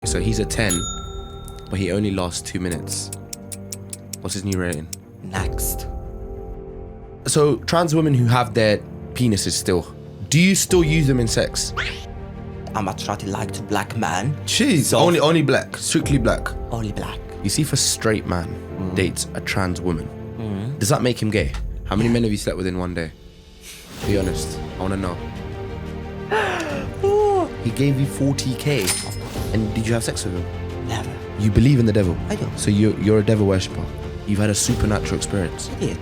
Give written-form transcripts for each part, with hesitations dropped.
So he's a 10, but he only lasts 2 minutes. What's his new rating? Next. So trans women who have their penises still, do you still use them in sex? I'm attracted like to black men. Jeez, So- only black, strictly black. Only black. You see, if a straight man dates a trans woman, does that make him gay? How many men have you slept with in one day? Be honest, I want to know. He gave you 40k, and did you have sex with him? Never. You believe in the devil? I do. So you're a devil worshipper. You've had a supernatural experience. It.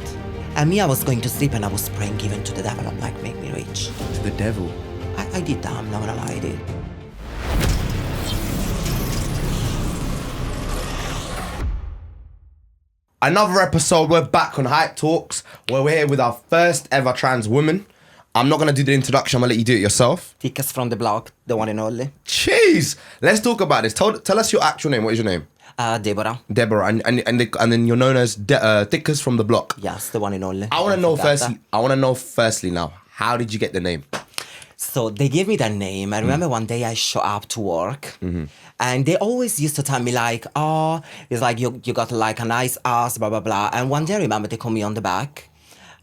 And me, I was going to sleep and I was praying even to the devil. I'm like, make me rich. To the devil. I did that. I'm not gonna lie, I did. Another episode, we're back on Hype Talks, where we're here with our first ever trans woman. I'm not going to do the introduction, I'm going to let you do it yourself. Thickest from the block, the one and only. Jeez, let's talk about this. Tell us your actual name. What is your name? Deborah. Deborah, and then you're known as Thickest from the Block. Yes, the one and only. I want to Don't know forget firstly. I want to know firstly now. How did you get the name? So they gave me that name. I remember one day I show up to work and they always used to tell me like, oh, it's like you got like a nice ass, blah, blah, blah. And one day I remember they called me on the back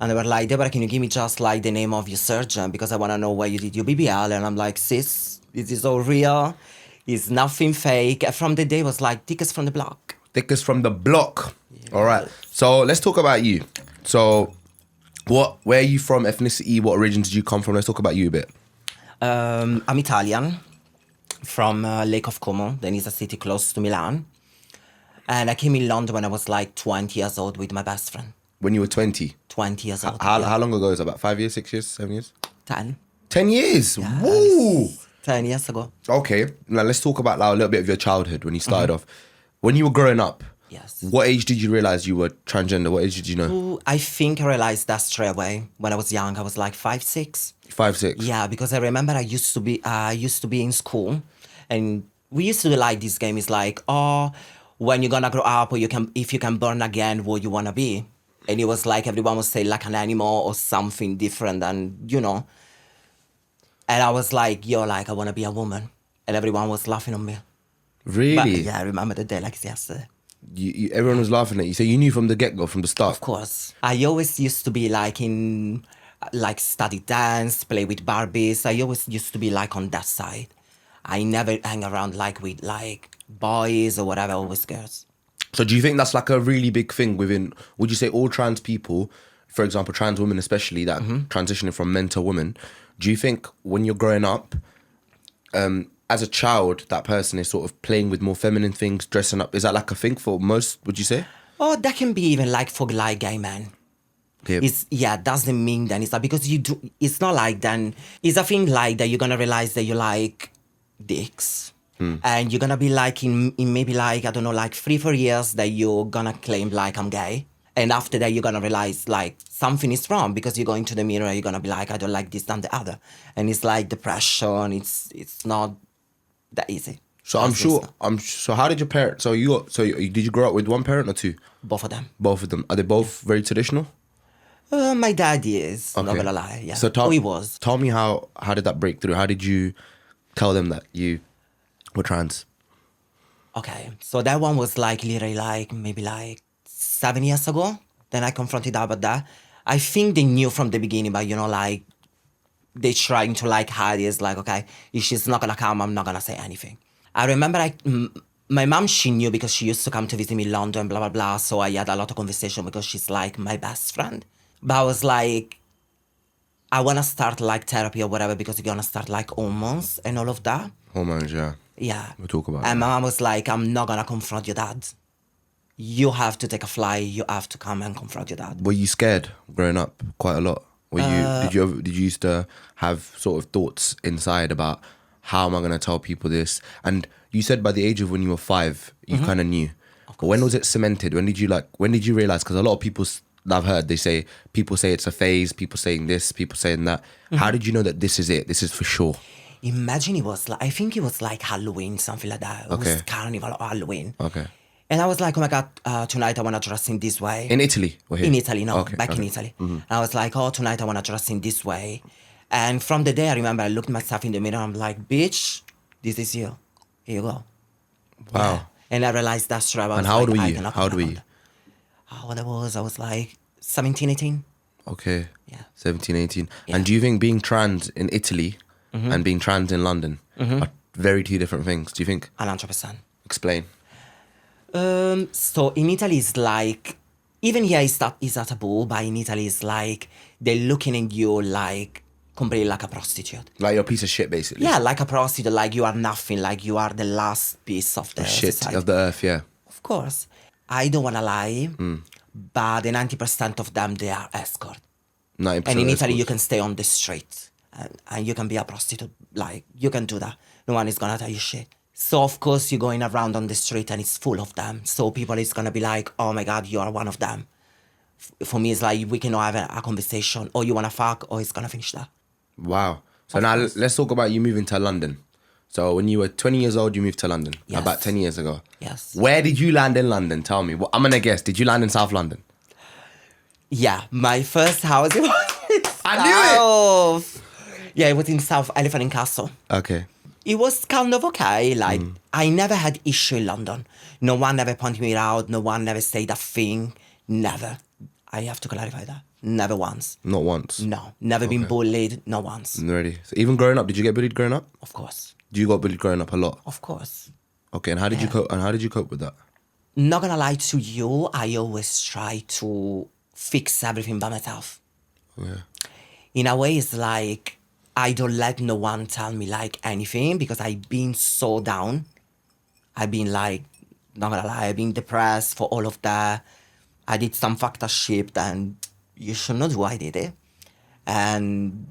and they were like, Deborah, can you give me just like the name of your surgeon? Because I want to know where you did your BBL. And I'm like, sis, this is all real. It's nothing fake. And from the day it was like, Thickest from the Block. Thickest from the Block. All right. So let's talk about you. So where are you from, ethnicity? What origin did you come from? Let's talk about you a bit. I'm Italian from Lake of Como. Then it's a city close to Milan. And I came in London when I was like 20 years old with my best friend. When you were 20? 20 years old. How long ago is that? About 5 years, 6 years, 7 years? 10. 10 years? Yes. Woo! 10 years ago. Okay, now let's talk about now a little bit of your childhood when you started off. When you were growing up, Yes. what age did you realize you were transgender? What age did you know? Ooh, I think I realized that straight away. When I was young, I was like 5, 6. 5, 6? Yeah, because I remember I used to be in school and we used to do like this game is like, oh, when you're gonna grow up or if you can burn again, what you wanna be. And it was like everyone would say like an animal or something different and and I was like, yo, like I wanna be a woman. And everyone was laughing on me. But Really? yeah, I remember the day like it's yesterday. Everyone was laughing at you. So you knew from the get-go, from the start? Of course. I always used to be like study dance, play with Barbies. I always used to be like on that side. I never hang around like with like boys or whatever, always girls. So do you think that's like a really big thing within, would you say all trans people, for example, trans women especially, that transitioning from men to women, do you think when you're growing up, as a child, that person is sort of playing with more feminine things, dressing up? Is that like a thing for most, would you say? Oh, that can be even like for like gay men. Yeah. Doesn't mean that it's like, because it's not like then, it's a thing like that you're gonna realize that you like dicks. And you're gonna be like in maybe like, I don't know, like 3-4 years that you're gonna claim like I'm gay. And after that, you're gonna realize like something is wrong because you go into the mirror, you're gonna be like, I don't like this and the other. And it's like depression, it's not that easy. So so how did your parents, did you grow up with one parent or two? Both of them. Both of them. Are they both very traditional? My dad is, not Okay. gonna lie, yeah. So he was. Tell me how did that break through? How did you tell them that you were trans? Okay, so that one was like literally like maybe like 7 years ago. Then I confronted her about that. I think they knew from the beginning, but like they trying to like hide it. It's like, okay, if she's not gonna come, I'm not gonna say anything. I remember my mom, she knew because she used to come to visit me in London, blah, blah, blah. So I had a lot of conversation because she's like my best friend. But I was like, I want to start like therapy or whatever because you're going to start like hormones and all of that. Hormones, yeah. Yeah. We'll talk about And that. my mom was like, I'm not going to confront your dad. You have to take a flight. You have to come and confront your dad. Were you scared growing up quite a lot? Did you used to have sort of thoughts inside about how am I going to tell people this? And you said by the age of when you were 5, you kind of knew. But when was it cemented? When did you realize? Because a lot of people that I've heard, people say it's a phase, people saying this, people saying that. How did you know that this is it? This is for sure. Imagine it was like, I think it was like Halloween, something like that. It was Carnival or Halloween. Okay. And I was like, oh my God, tonight I want to dress in this way. In Italy? Or here? In Italy, no, Okay, back in okay. Italy. And I was like, oh, tonight I want to dress in this way. And from the day I remember I looked myself in the mirror, I'm like, bitch, this is you. Here you go. Wow. Yeah. And I realized that's true. I was And how old like, were I you? cannot How old come were back you? on that. Oh, what I was like 17, 18. Okay. Yeah. 17, 18. Yeah. And do you think being trans in Italy and being trans in London are very two different things? Do you think? 100%. Explain. So in Italy, it's like, even here is a taboo, but in Italy, it's like they're looking at you like completely like a prostitute. Like you're a piece of shit, basically. Yeah, like a prostitute, like you are nothing, like you are the last piece of the Shit society. of the earth, yeah. Of course. I don't want to lie, but the 90% of them, they are escort. 90% And in of Italy, you escorts. can stay on the street and you can be a prostitute. Like, you can do that. No one is going to tell you shit. So, of course, you're going around on the street and it's full of them. So, people is going to be like, oh my God, you are one of them. For me, it's like, we can have a conversation. Or you want to fuck, or it's going to finish that. Wow. So Of now course. let's talk about you moving to London. So when you were 20 years old, you moved to London. Yes. About 10 years ago. Yes. Where did you land in London? Tell me. Well, I'm going to guess. Did you land in South London? Yeah, my first house, it was in I knew South. Yeah, it was in South Elephant and Castle. Okay. It was kind of okay. Like, I never had issue in London. No one ever pointed me out. No one ever said a thing. Never. I have to clarify that. Never once. Not once. No. Never been bullied. Not once. Ready. So even growing up, did you get bullied growing up? Of course. You got bullied growing up a lot. Of course. Okay, and how did you cope? And how did you cope with that? Not gonna lie to you, I always try to fix everything by myself. Yeah. In a way, it's like I don't let no one tell me like anything because I've been so down. I've been like, not gonna lie, I've been depressed for all of that. I did some fucked up shit and you should not do I did it. And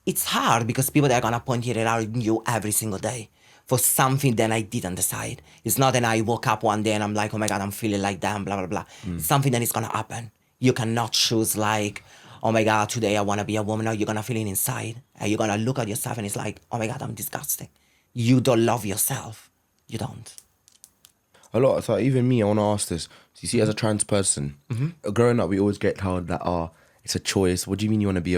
it's hard because people that are gonna point it out at you every single day for something that I didn't decide. It's not that I woke up one day and I'm like, oh my God, I'm feeling like that, and blah, blah, blah. It's something that is gonna happen. You cannot choose like, oh my God, today I wanna be a woman, or you're gonna feel it inside. And you're gonna look at yourself and it's like, oh my God, I'm disgusting. You don't love yourself. You don't. A lot. So even me, I want to ask this. So you see, as a trans person, growing up, we always get told that, it's a choice. What do you mean you want to be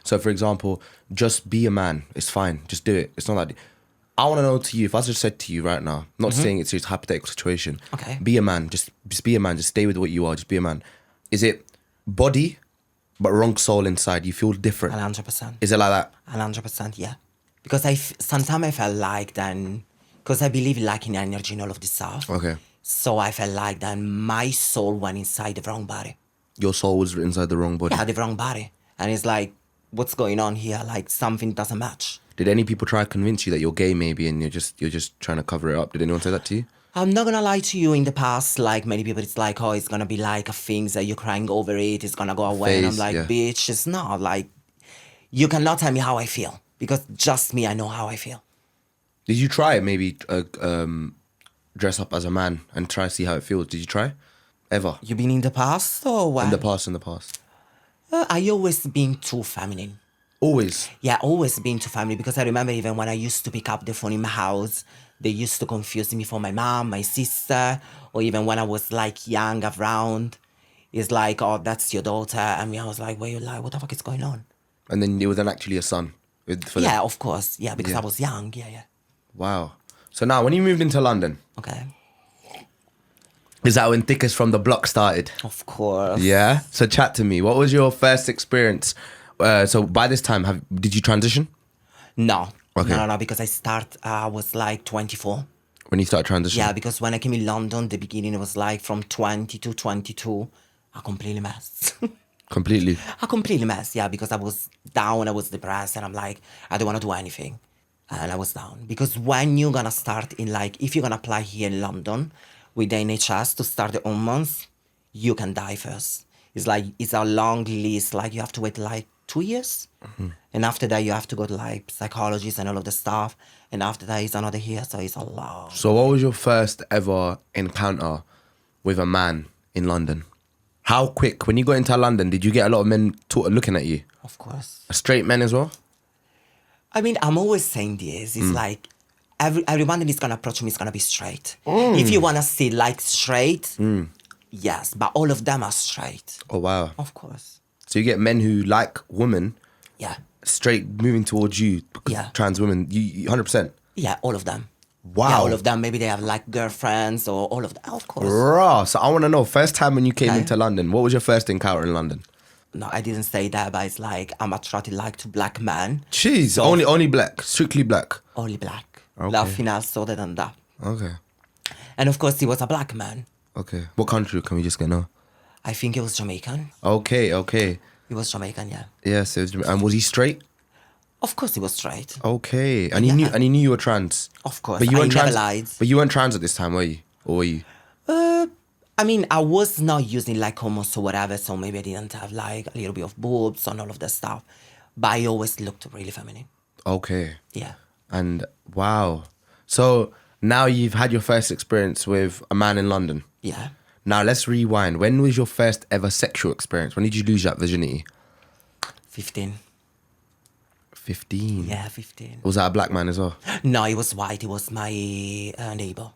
so for example, just be a man. It's fine. Just do it. It's not like, I want to know to you, if I just said to you right now, not saying it's a hypothetical situation. Okay. Be a man. Just be a man. Just stay with what you are. Just be a man. Is it body, but wrong soul inside? You feel different. 100%. Is it like that? 100%, yeah. Because sometimes I felt like then, because I believe like in energy and all of this stuff. Okay. So I felt like then my soul went inside the wrong body. Your soul was inside the wrong body. Yeah, the wrong body. And it's like, what's going on here? Like something doesn't match. Did any people try to convince you that you're gay maybe and you're just trying to cover it up? Did anyone say that to you? I'm not gonna lie to you, in the past, like many people, it's like, oh, it's gonna be like a thing that you're crying over it, it's gonna go away. And I'm Phase, like, yeah. bitch, it's not. Like, you cannot tell me how I feel. Because just me, I know how I feel. Did you try maybe dress up as a man and try to see how it feels? Did you try? Ever? You been in the past or what? In the past. I always been too feminine. Always. Yeah, always been too feminine because I remember even when I used to pick up the phone in my house, they used to confuse me for my mom, my sister, or even when I was like young around, it's like, oh, that's your daughter. And I was like, wait, like, what the fuck is going on? And then you were then actually a son. For them. Yeah, of course. Yeah, because Yeah. I was young. Yeah. Wow. So now, when you moved into London, Okay. is that when Thickest from the Block started? Of course. Yeah. So chat to me. What was your first experience? So by this time, did you transition? No. Okay. No, because I was like 24. When you started transitioning? Yeah, because when I came in London, the beginning it was like from 20 to 22, I completely messed. Completely. I completely messed, yeah, because I was down, I was depressed, and I'm like, I don't want to do anything. And I was down. Because when you're gonna start in like, if you're gonna apply here in London with the NHS to start the hormones, you can die first. It's like, it's a long list, like you have to wait like 2 years. And after that, you have to go to like psychologists and all of the stuff. And after that, it's another year, so it's a long. So what was your first ever encounter with a man in London? How quick, when you got into London, did you get a lot of men looking at you? Of course. Straight men as well? I mean, I'm always saying this. It's like everyone that is gonna approach me is gonna be straight. If you wanna see like straight, yes, but all of them are straight. Oh, wow. Of course. So you get men who like women Yeah. straight moving towards you because Yeah. trans women, you 100%. Yeah, all of them. Wow. Yeah, all of them. Maybe they have like girlfriends or all of that. Of course. Raw. So I want to know, first time when you came Okay. into London, what was your first encounter in London? No, I didn't say that, but it's like I'm attracted like to black men. Jeez, So- only black, strictly black. Only black. Okay. Nothing else other than that. Okay, And of course, he was a black man. okay. What country can we just get know? I think he was Jamaican. Okay. He was Jamaican, yeah. Yes, and was he straight? Of course, he was straight. Okay, and he Yeah. knew you were trans. Of course, But you I weren't never trans. lied. But you weren't trans at this time, were you? Or were you? I mean, I was not using like homos or whatever, so maybe I didn't have like a little bit of boobs and all of that stuff. But I always looked really feminine. Okay. Yeah. And wow. So now you've had your first experience with a man in London. Yeah. Now let's rewind. When was your first ever sexual experience? When did you lose that virginity? 15. 15. Yeah, 15. Was that a black man as well? No, he was white. He was my neighbor.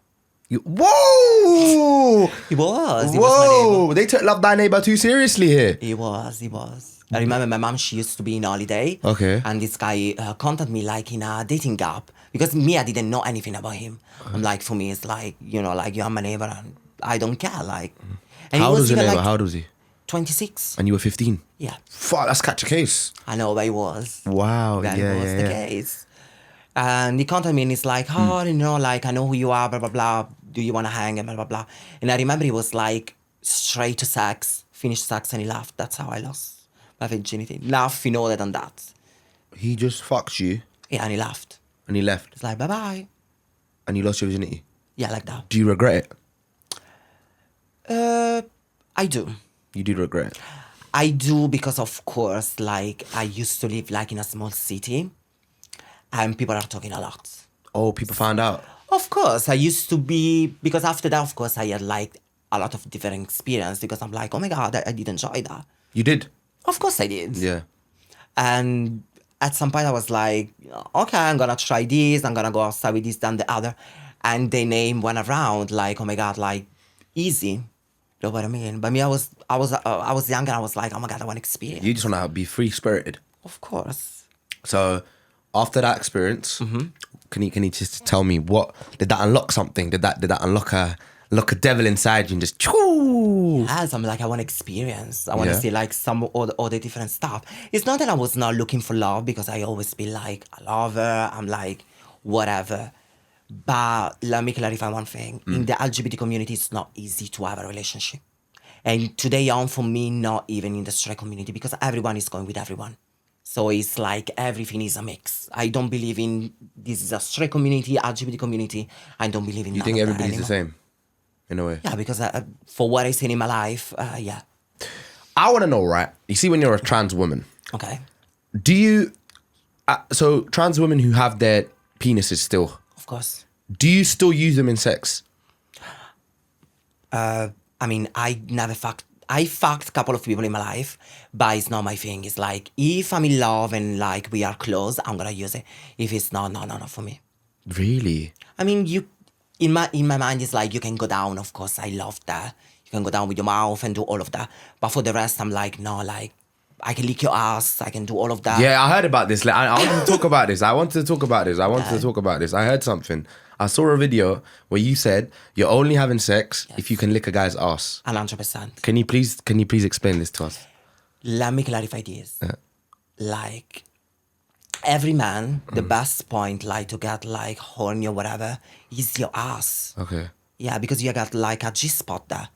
Whoa! He was. He was my neighbor. Whoa! They took Love Thy Neighbor too seriously here. He was. I remember my mom, she used to be in holiday. Okay. And this guy contacted me like in a dating app. Because me, I didn't know anything about him. I'm like, for me, it's like, like you're my neighbor and I don't care. Like, and How he old was your even, neighbor? like, How old was he? 26. And you were 15? Yeah. Fuck, that's catch a case. I know, but he was. Wow, That yeah, was yeah, the yeah. case. And he contacted me and he's like, oh, like, I know who you are, blah, blah, blah. Do you want to hang? And blah, blah, blah. And I remember he was like, straight to sex, finished sex, and he laughed. That's how I lost my virginity. Nothing other than that. He just fucked you Yeah, and he laughed. and he left It's like, bye-bye. and you lost your virginity. Yeah, like that. Do you regret it? I do. You do regret it. I do because, of course, like, I used to live, like, in a small city. And people are talking a lot. Oh, people found out. Of course, I used to be, because after that, of course, I had like a lot of different experience because I'm like, oh my God, I did enjoy that. You did? Of course I did. Yeah. And at some point I was like, okay, I'm gonna try this, I'm gonna go outside with this, then the other. And the name went around like, oh my God, like easy. You know what I mean? But me, I was young and I was like, oh my God, I want experience. You just want to be free-spirited. Of course. So after that experience, can you just tell me what did that unlock something? Did that unlock a devil inside you and just choo? Yes, I'm like, I want experience. I want to Yeah. see like some other different stuff. It's not that I was not looking for love because I always be like a lover. I'm like, whatever. But let me clarify one thing. In the LGBT community, it's not easy to have a relationship. And today on, for me, not even in the straight community because everyone is going with everyone. So it's like everything is a mix. I don't believe in this is a straight community, LGBT community. I don't believe in You none think of that everybody's the anymore. same, in a way? Yeah, because for what I've seen in my life, yeah. I want to know, right? You see, when you're a trans woman, Okay. do you? So trans women who have their penises still, Of course. do you still use them in sex? I mean, I never fucked. I fucked a couple of people in my life, but it's not my thing. It's like, if I'm in love and like we are close, I'm gonna use it. If it's not, no, for me. Really? I mean, in my mind, it's like you can go down. Of course, I love that. You can go down with your mouth and do all of that. But for the rest, I'm like, no, like I can lick your ass. I can do all of that. Yeah, I heard about this. Like, I wanted to talk about this. I wanted to talk about this. I heard something. I saw a video where you said you're only having sex if you can lick a guy's ass. 100%. Can you please explain this to us? Let me clarify this. Like, every man, the best point, like, to get, like, horny or whatever, is your ass. Okay. Yeah, because you got, like, a G-spot there.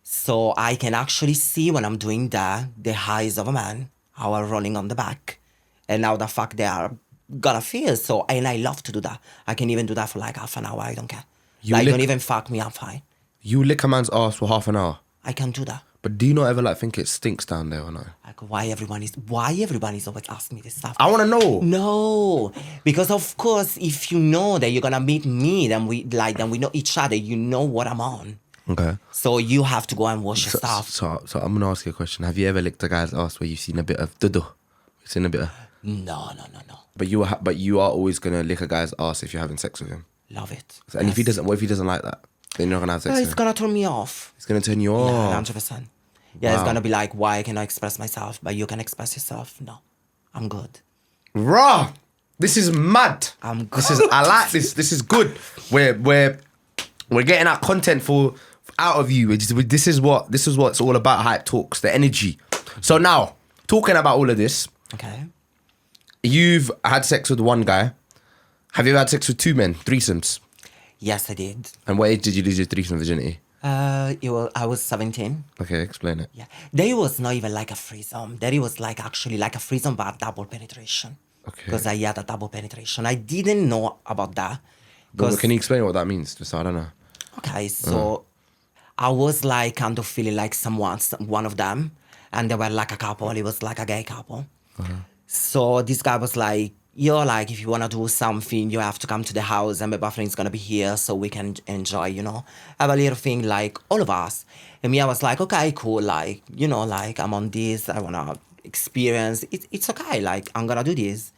So I can actually see when I'm doing that, the highs of a man, how are rolling on the back, and how the fuck they are gonna feel. So, and I love to do that. I can even do that for, like, half an hour. I don't care. Don't even fuck me, I'm fine. You lick a man's ass for half an hour. I can do that. But do you not ever like think it stinks down there or no? Like, why everyone is always asking me this stuff? I want to know. No, because of course, if you know that you're gonna meet me, then we know each other. You know what I'm on, Okay. so you have to go and wash your stuff. So I'm gonna ask you a question. Have you ever licked a guy's ass where you've seen a bit of dudu? You've seen a bit of. No. But you are always gonna lick a guy's ass if you're having sex with him. Love it. And if he doesn't, what if he doesn't like that? Then you're not gonna have sex with It's him. gonna turn me off. It's gonna turn you Yeah, off. 100%. Yeah, it's Wow. gonna be like, why can I express myself, but you can express yourself? No, I'm good. Raw. This is mad. I'm This is good. I like this. This is good. We're getting our content for out of you. This is what it's all about. Hype Talks, the energy. So now, talking about all of this, Okay. you've had sex with one guy. Have you ever had sex with two men, threesomes? Yes, I did. And what age did you lose your threesome virginity? I was 17. Okay, explain it. Yeah. There was not even like a threesome. There was like actually like a threesome but double penetration. Okay. Because I had a double penetration. I didn't know about that. But 'Cause- can you explain what that means? Just so I don't know. Okay, so I was like kind of feeling like one of them, and they were like a couple. It was like a gay couple. So this guy was like, "You're like, if you wanna do something, you have to come to the house, and my boyfriend's gonna be here, so we can enjoy, have a little thing like all of us." And me, I was like, "Okay, cool. Like, like I'm on this. I wanna experience. It's okay. Like I'm gonna do this."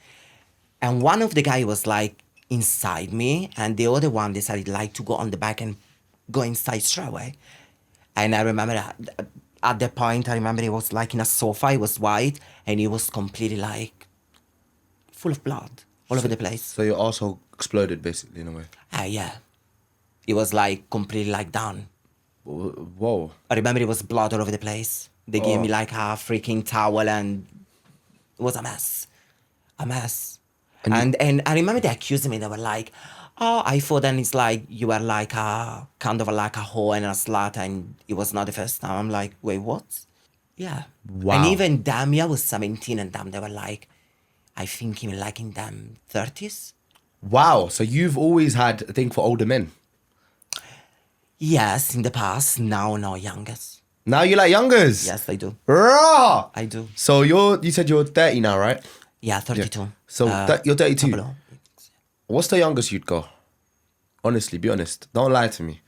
And one of the guy was like inside me, and the other one decided like to go on the back and go inside straight away. And I remember at that point, I remember it was like in a sofa, it was white, and it was completely like full of blood all over the place. So your arsehole exploded basically in a way. Yeah. It was like completely like done. Whoa. I remember it was blood all over the place. They gave me like a freaking towel, and it was a mess. A mess. And I remember they accused me. They were like, "Oh, I thought then it's like you were like a kind of like a hoe and a slut, and it was not the first time." I'm like, "Wait, what?" Yeah. Wow. And even them, I was 17, and them, they were like, I think even like in them 30s. Wow. So you've always had a thing for older men. Yes, in the past. Now, no, youngest. Now you like youngers. Yes, I do. Raw. I do. So you said you're 30 now, right? Yeah, 32. So you're 32. couple of- What's the youngest you'd go? Honestly, be honest. Don't lie to me.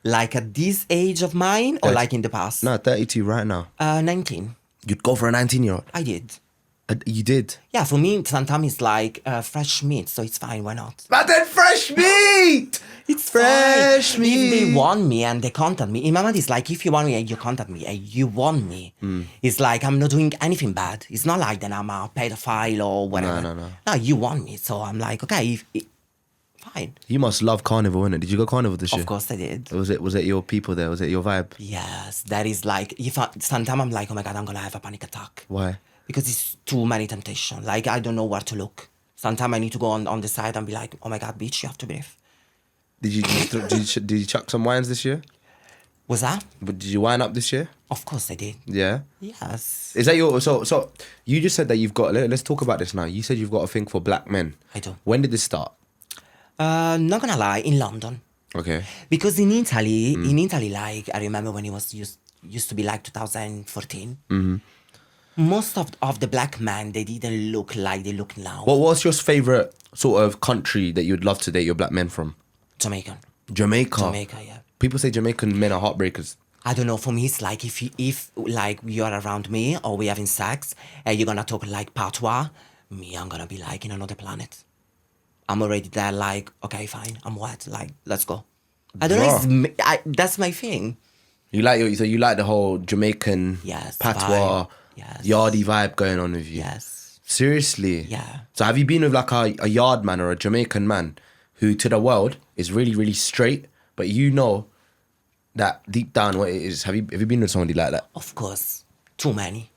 Like at this age of mine, or 30. like in the past? No, 32 right now. 19. You'd go for a 19-year-old. I did. You did. Yeah, for me, sometimes it's like fresh meat, so it's fine. Why not? But then fresh meat. It's fresh fine. meat. If they want me and they contact me, in my mind, it's like if you want me and you contact me and you want me, it's like I'm not doing anything bad. It's not like that I'm a pedophile or whatever. No. No, you want me, so I'm like, okay, fine. You must love Carnival, innit? Did you go Carnival this year? Of course I did. Was it your people there? Was it your vibe? Yes, that is like, sometimes I'm like, oh my God, I'm going to have a panic attack. Why? Because it's too many temptation. Like, I don't know where to look. Sometimes I need to go on the side and be like, oh my God, bitch, you have to breathe. Did you chuck some wines this year? Was that? But did you wine up this year? Of course I did. Yeah. Yes. Is that your so? You just said that you've got. Let's talk about this now. You said you've got a thing for black men. I do. When did this start? Not gonna lie, in London. Okay. Because in Italy, like I remember when it was used to be like 2014. Most of the black men, they didn't look like they look now. What's your favorite sort of country that you'd love to date your black men from? Jamaican. Jamaica. Jamaica, yeah. People say Jamaican men are heartbreakers. I don't know. For me, it's like if like you are around me or we having sex and you're gonna talk like patois, me, I'm gonna be like in another planet. I'm already there. Like, okay, fine, I'm wet. Like, let's go. I don't know. That's my thing. You like you like the whole Jamaican Yes, patois, vibe. Yes. yardy vibe going on with you. Yes. Seriously. Yeah. So have you been with like a yard man or a Jamaican man who to the world is really, really straight, but you know that deep down what it is? Have you been with somebody like that? Of course, too many.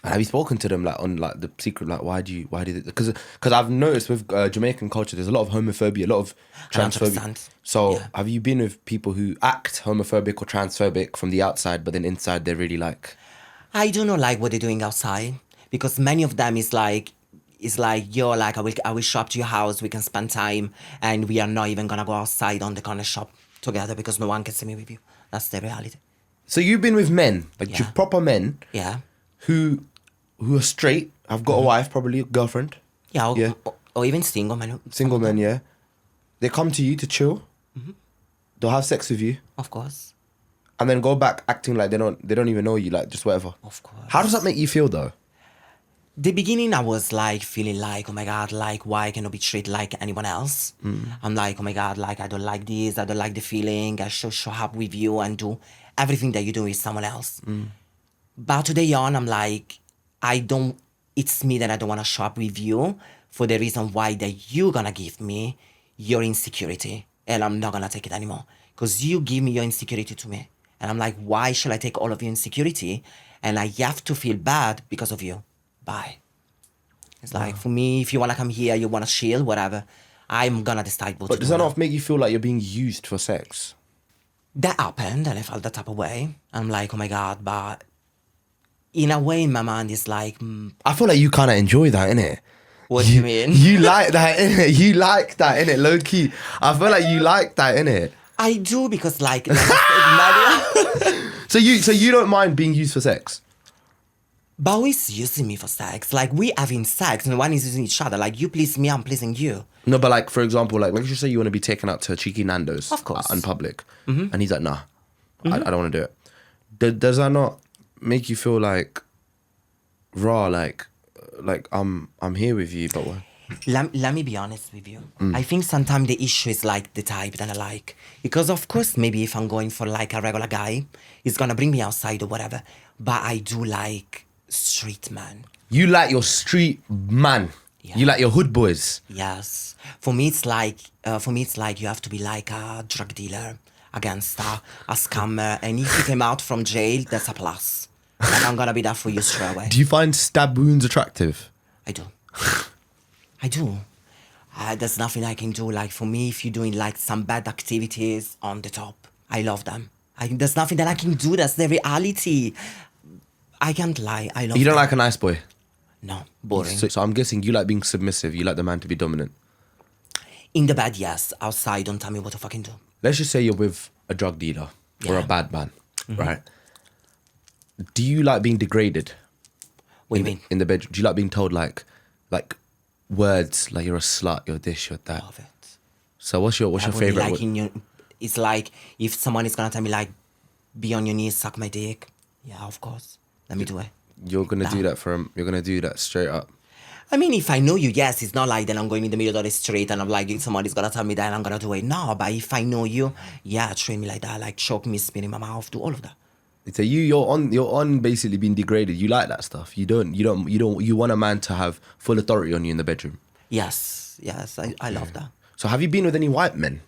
And have you spoken to them like on like the secret, like why did it? Because I've noticed with Jamaican culture, there's a lot of homophobia, a lot of transphobia. 100%. So Yeah. have you been with people who act homophobic or transphobic from the outside, but then inside they're really like? I do not like what they're doing outside because many of them is like yo, like I will show up to your house, we can spend time, and we are not even gonna go outside on the corner shop together because no one can see me with you. That's the reality. So you've been with men, like Yeah. proper men, Yeah. who are straight, have got a wife, probably a girlfriend, Yeah. Or, Yeah. or even single man. single men, yeah. They come to you to chill. They'll have sex with you, Of course. and then go back acting like they don't even know you, like just whatever. Of course. How does that make you feel though? The beginning, I was like feeling like, oh my God, like why I cannot be treated like anyone else? I'm like, oh my God, like I don't like this, I don't like the feeling. I should show up with you and do everything that you do with someone else. But today on, I'm like, it's me that I don't want to show up with you, for the reason why that you're gonna give me your insecurity, and I'm not gonna take it anymore. Because you give me your insecurity to me. And I'm like, why should I take all of your insecurity? And I have to feel bad because of you. Bye. It's like, for me, if you wanna come here, you wanna chill, whatever, I'm gonna decide what But to does do. that not make you feel like you're being used for sex? That happened, and I felt that type of way. I'm like, oh my God, but in a way, in my mind, it's like, I feel like you kind of enjoy that, innit? what do you mean? You like that, innit? You like that, innit? Low key. I feel like you like that, innit? I do because, like I said, Maria, So you don't mind being used for sex? but who is using me for sex? Like, we having sex, and one is using each other. Like, you please me, I'm pleasing you. No, but like, for example, like, let's just say you want to be taken out to Cheeky Nando's. Of course. In public. And he's like, nah, I don't want to do it. Does that not make you feel like, raw, like I'm here with you, but what? Let me be honest with you. I think sometimes the issue is like the type that I like. Because of course, maybe if I'm going for like a regular guy, he's gonna bring me outside or whatever. But I do like street man. You like your street man. Yeah. You like your hood boys. Yes. For me, it's like you have to be like a drug dealer, a gangster, a scammer, and if you came out from jail, that's a plus. Like, I'm gonna be there for you straight away. Do you find stab wounds attractive? I do. I do. There's nothing I can do. Like, for me, if you're doing like some bad activities on the top, I love them. There's nothing that I can do. That's the reality. I can't lie. I love You don't them. like a nice boy? No, boring. So I'm guessing you like being submissive. You like the man to be dominant. In the bed, yes. Outside, don't tell me what to fucking do. Let's just say you're with a drug dealer or a Yeah. bad man, right? Do you like being degraded What do you mean? in the bedroom? Do you like being told like words like you're a slut, you're this, you're that? Love it. So what's your I would be favorite? like it's like if someone is gonna tell me like, be on your knees, suck my dick. Yeah, of course. Let me do it. You're gonna do that for him. You're gonna do that straight up. I mean, if I know you, yes, it's not like then I'm going in the middle of the street and I'm like, somebody's gonna tell me that and I'm gonna do it. No, but if I know you, yeah, treat me like that, like choke me, spit in my mouth, do all of that. So you're on basically being degraded. You like that stuff. You want a man to have full authority on you in the bedroom. Yes, I love that. So have you been with any white men?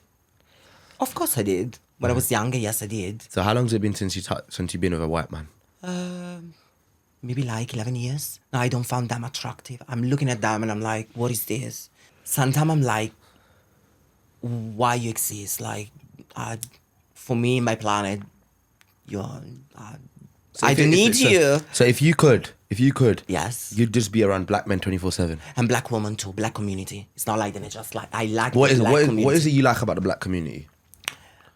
Of course I did. When I was younger, yes, I did. So how long's it been since you've been with a white man? Maybe like 11 years. No, I don't find them attractive. I'm looking at them and I'm like, what is this? Sometimes I'm like, why you exist? Like, for me, my planet, you're, So I if don't it- if need it's a- you. So if you could, Yes. you'd just be around black men 24/7. And black woman too, black community. It's not like they're just like, I like What the is black community. what is it you like about the black community?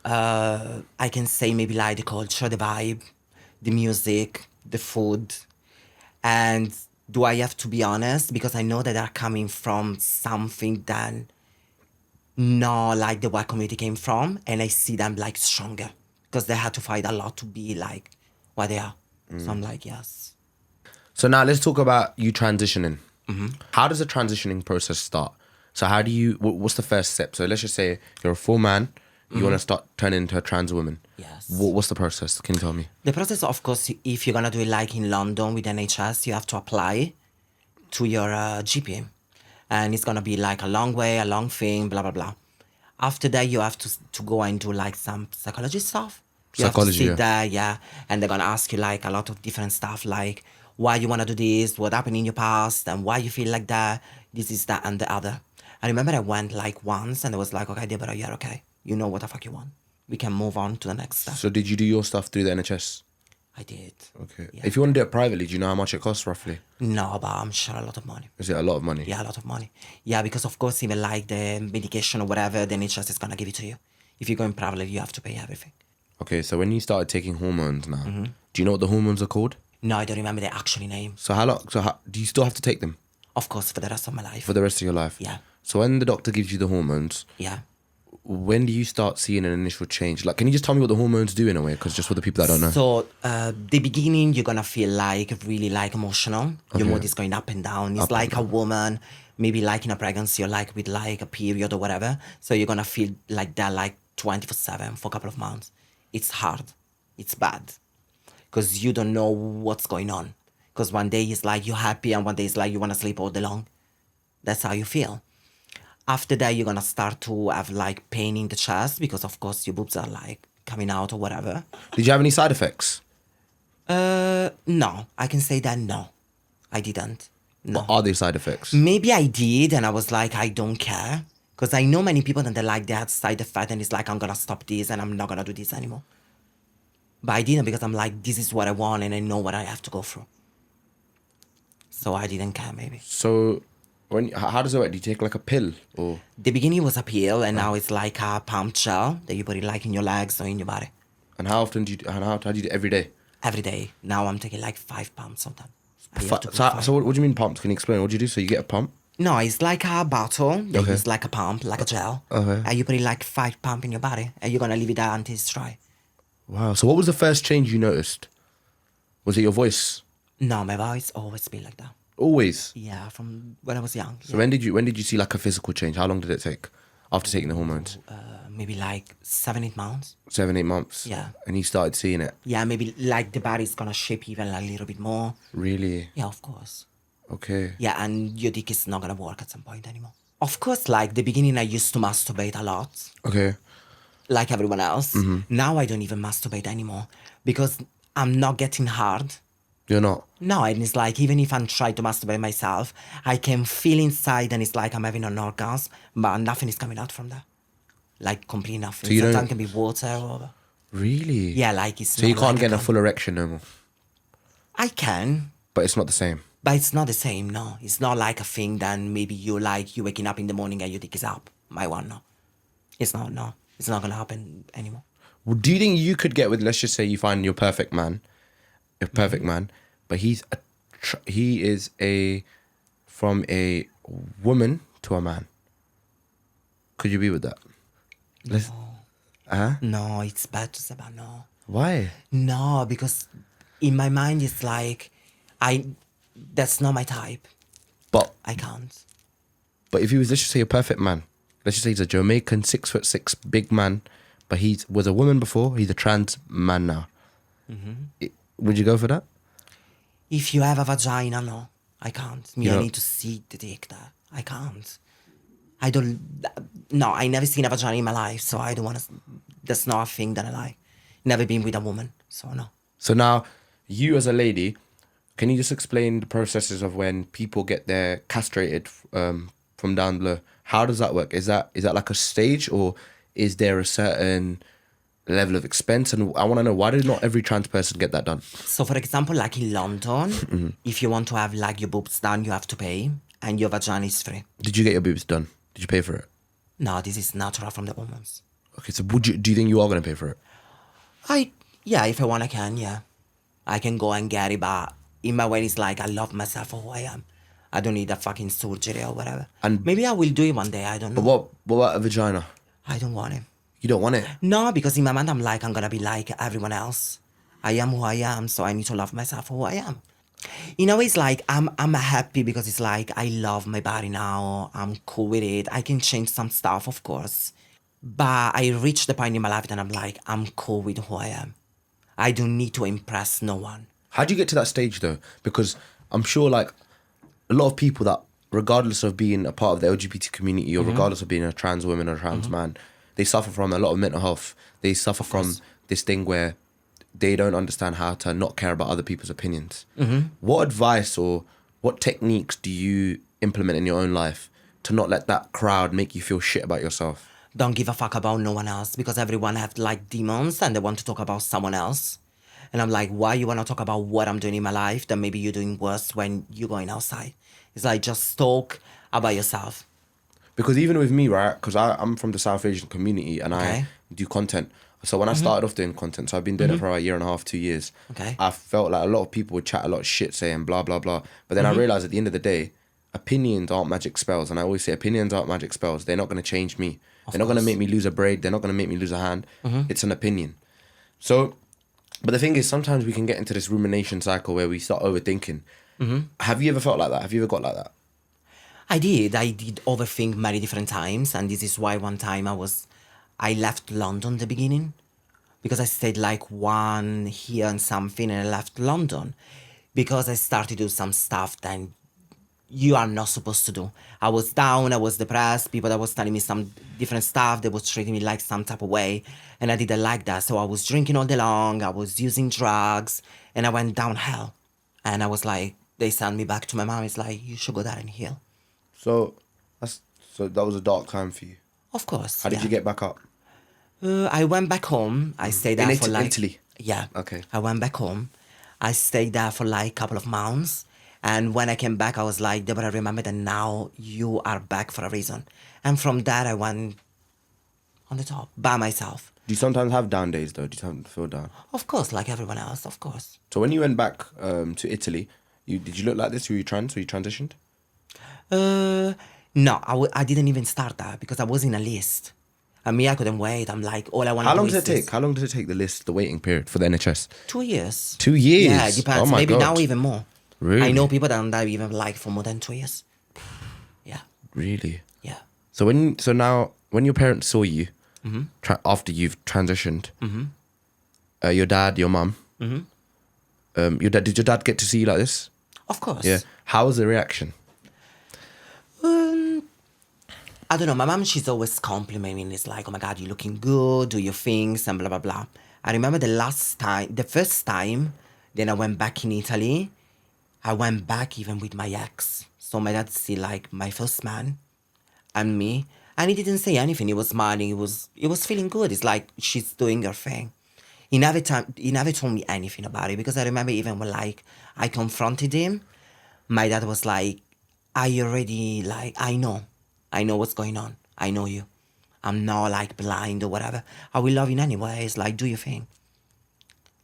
I can say maybe like the culture, the vibe, the music, the food. And do I have to be honest? Because I know that they're coming from something that not like the white community came from. And I see them like stronger because they had to fight a lot to be like what they are. So I'm like, yes. So now let's talk about you transitioning. Mm-hmm. How does the transitioning process start? So how do you? What's the first step? So let's just say you're a full man. You want to start turning into a trans woman. Yes. What's the process? Can you tell me? The process, of course, if you're gonna do it like in London with NHS, you have to apply to your GP, and it's gonna be like a long way, a long thing, blah blah blah. After that, you have to go and do like some psychology stuff. You Psychology, have to sit yeah. there, yeah, and they're gonna ask you like a lot of different stuff, like why you wanna do this, what happened in your past, and why you feel like that. This is that and the other. I remember I went like once, and I was like, okay, Deborah, you're okay. You know what the fuck you want. We can move on to the next step. So did you do your stuff through the NHS? I did. Okay. Yeah. If you want to do it privately, do you know how much it costs roughly? No, but I'm sure a lot of money. Is it a lot of money? Yeah, a lot of money. Yeah, because of course, even like the medication or whatever, the NHS is gonna give it to you. If you go in privately, you have to pay everything. Okay, so when you started taking hormones now, Mm-hmm. do you know what the hormones are called? No, I don't remember the actual name. So do you still have to take them Of course, for the rest of my life. for the rest of your life? Yeah. So when the doctor gives you the hormones, Yeah. when do you start seeing an initial change? Like, can you just tell me what the hormones do in a way? Because just for the people that don't know. So, the beginning, you're gonna feel like really like emotional. Your Okay. mood is going up and down. It's Up like and a woman, maybe like in a pregnancy or like with like a period or whatever. So you're gonna feel like that like 24/7 for a couple of months. It's hard. It's bad. Because you don't know what's going on. Because one day it's like you're happy and one day it's like you wanna sleep all day long. That's how you feel. After that, you're gonna start to have like pain in the chest because, of course, your boobs are like coming out or whatever. Did you have any side effects? No, I can say that no, I didn't. No. What are these side effects? Maybe I did, and I was like, I don't care. Because I know many people that they like they had side effect, and it's like, I'm gonna stop this and I'm not gonna do this anymore. But I didn't because I'm like, this is what I want and I know what I have to go through. So I didn't care, maybe. So, how does it work? Do you take like a pill or? The beginning was a pill, and now it's like a pump gel that you put it like in your legs or in your body. And how often do you? And how do you do it every day? Every day. Now I'm taking like 5 pumps sometimes. I have to put So, 5. so what do you mean pumps? Can you explain? What do you do? So you get a pump? No, it's like a bottle that Okay. is like a pump, like a gel. Okay. And you put it like 5 pump in your body, and you're gonna leave it there until it's dry. Wow. So what was the first change you noticed? Was it your voice? No, my voice always been like that. Always. Yeah, from when I was young. So when did you see like a physical change? How long did it take after taking the hormones? Maybe like 7-8 months. 7-8 months. Yeah. And you started seeing it. Yeah, maybe like the body's gonna shape even a little bit more. Really? Yeah, of course. Okay. Yeah, and your dick is not gonna work at some point anymore. Of course, like the beginning, I used to masturbate a lot, Okay. like everyone else. Now I don't even masturbate anymore because I'm not getting hard. You're not. No, and it's like even if I'm trying to masturbate myself, I can feel inside and it's like I'm having an orgasm, but nothing is coming out from that. Like complete nothing. So you Sometimes don't- can be water or Really? yeah, like it's. So you not can't like get I a full erection no more. I can, But it's not the same. but it's not the same. No, it's not like a thing that maybe you like you waking up in the morning and your dick is up. My one, no, it's not. No, it's not gonna happen anymore. Well, do you think you could get with? Let's just say you find your perfect man, a perfect man, but he is from a woman to a man. Could you be with that? Let's, No, it's bad to say, but no. Why? No, because in my mind it's like that's not my type. But I can't. if he was, let's just say, a perfect man. Let's just say he's a Jamaican 6'6" big man, but he was a woman before. He's a trans man now. Would you go for that? If you have a vagina, no, I can't. Me, I Yeah. need to see the dick there. I can't. I don't. No, I never seen a vagina in my life, so I don't want to. That's not a thing that I like. Never been with a woman, so no. So now, you as a lady, can you just explain the processes of when people get their castrated from down below? How does that work? Is that like a stage, or is there a certain level of expense? And I want to know, why did not every trans person get that done? So, for example, like in London, if you want to have like your boobs done, you have to pay, and your vagina is free. Did you get your boobs done? Did you pay for it? No, this is natural from the woman's. Okay, so do you think you are going to pay for it? Yeah, if I want, I can. Yeah, I can go and get it, but in my way, it's like I love myself for who I am. I don't need a fucking surgery or whatever. And- maybe I will do it one day. I don't know. But what about a vagina? I don't want it. You don't want it? No, because in my mind, I'm like, I'm gonna be like everyone else. I am who I am, so I need to love myself for who I am. In a way, it's like I'm happy because it's like I love my body now. I'm cool with it. I can change some stuff, of course, but I reached the point in my life that I'm like, I'm cool with who I am. I don't need to impress no one. How do you get to that stage though? Because I'm sure like a lot of people that, regardless of being a part of the LGBT community or regardless of being a trans woman or a trans man, they suffer from a lot of mental health. They suffer from this thing where they don't understand how to not care about other people's opinions. What advice or what techniques do you implement in your own life to not let that crowd make you feel shit about yourself? Don't give a fuck about no one else because everyone have like demons and they want to talk about someone else. And I'm like, why you want to talk about what I'm doing in my life that maybe you're doing worse when you're going outside? It's like, just talk about yourself. Because even with me, right, because I'm from the South Asian community and I Okay. do content. So when I started off doing content, so I've been doing it for about a year and a half, 2 years. Okay. I felt like a lot of people would chat a lot of shit saying blah, blah, blah. But then I realized at the end of the day, opinions aren't magic spells. And I always say opinions aren't magic spells. They're not going to change me. They're not going to make me lose a braid. They're not going to make me lose a hand. It's an opinion. So, but the thing is, sometimes we can get into this rumination cycle where we start overthinking. Have you ever felt like that? Have you ever got like that? I did overthink many different times. And this is why one time I left London at the beginning. Because I stayed like 1 year and something and I left London. Because I started to do some stuff that you are not supposed to do. I was down, I was depressed, people that was telling me some different stuff, they was treating me like some type of way, and I didn't like that. So I was drinking all day long, I was using drugs, and I went downhill. And I was like, they sent me back to my mom. It's like, you should go there and heal. So that was a dark time for you. Of course. How did you get back up? I went back home. I stayed there for like Italy? Yeah. Okay. I went back home. I stayed there for like a couple of months. And when I came back, I was like, Deborah, remember that now you are back for a reason. And from that, I went on the top by myself. Do you sometimes have down days though? Do you sometimes feel down? Of course, like everyone else, of course. So when you went back to Italy, did you look like this? Were you transitioned? No, I didn't even start that because I was in a list. And me, I couldn't wait. I'm like, all I want to do is How long does it take? How long does it take the waiting period for the NHS? 2 years. 2 years? Yeah, it depends. Oh my Maybe God. now even more. Really? I know people that are even like for more than 2 years. Yeah, Really? yeah. So now when your parents saw you after you've transitioned, your dad, your mum, did your dad get to see you like this? Of course. Yeah. How was the reaction? I don't know. My mom, she's always complimenting. It's like, oh my God, you're looking good, do your things, and blah, blah, blah. I remember the first time, then I went back in Italy. I went back even with my ex. So my dad see like my first man and me. And he didn't say anything. He was smiling. He was feeling good. It's like she's doing her thing. He never told me anything about it because I remember even when like I confronted him, my dad was like, "Are you already like I know what's going on. I know you. I'm not like blind or whatever. I will love you anyways. Like do your thing.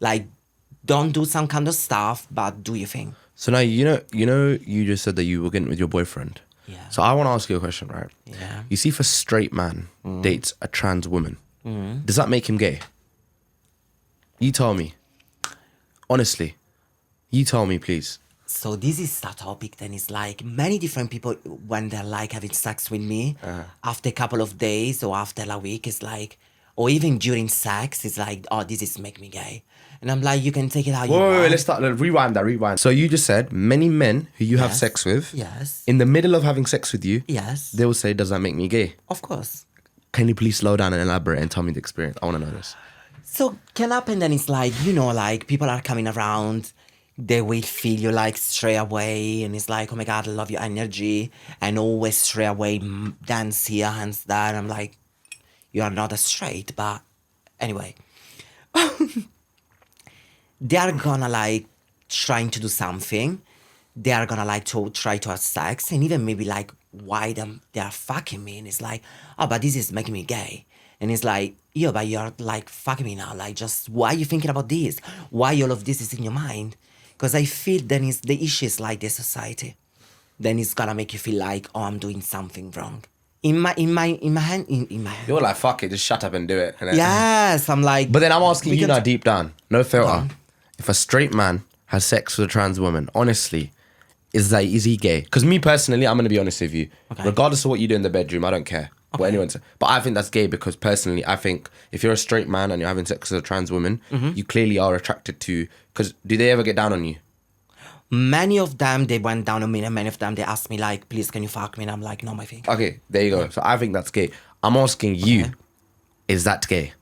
Like don't do some kind of stuff, but do your thing." So now you just said that you were getting with your boyfriend. Yeah. So I want to ask you a question, right? Yeah. You see, if a straight man dates a trans woman, does that make him gay? You tell me. Honestly, you tell me, please. So this is a topic then it's like many different people when they're like having sex with me after a couple of days or after a week it's like or even during sex it's like oh this is make me gay and I'm like you can take it how you want. Wait, let's start. Rewind. So you just said many men who you have Yes. sex with, Yes. in the middle of having sex with you, Yes. they will say, "Does that make me gay?" Of course. Can you please slow down and elaborate and tell me the experience? I want to know this. So can happen then it's like, like people are coming around, they will feel you like straight away and it's like, oh my God, I love your energy and always straight away dance here, hands there. I'm like, you are not a straight, but anyway. They are gonna like trying to do something. They are gonna like to try to have sex and even maybe like why they are fucking me and it's like, oh, but this is making me gay. And it's like, yeah, but you're like fucking me now. Like just why are you thinking about this? Why all of this is in your mind? Because I feel then is the issue is like the society. Then it's gonna make you feel like, oh, I'm doing something wrong. In my hand. You're like, fuck it, just shut up and do it. innit? Yes, I'm like. But then I'm asking you because- now, deep down, no filter. on. If a straight man has sex with a trans woman, honestly, is he gay? Because me personally, I'm gonna be honest with you. Okay. Regardless of what you do in the bedroom, I don't care what anyone says. But I think that's gay because personally, I think if you're a straight man and you're having sex with a trans woman, you clearly are attracted to. Because do they ever get down on you? Many of them, they went down on me and many of them, they asked me like, please, can you fuck me? And I'm like, no, my thing. Okay, there you go. So I think that's gay. I'm asking you, is that gay?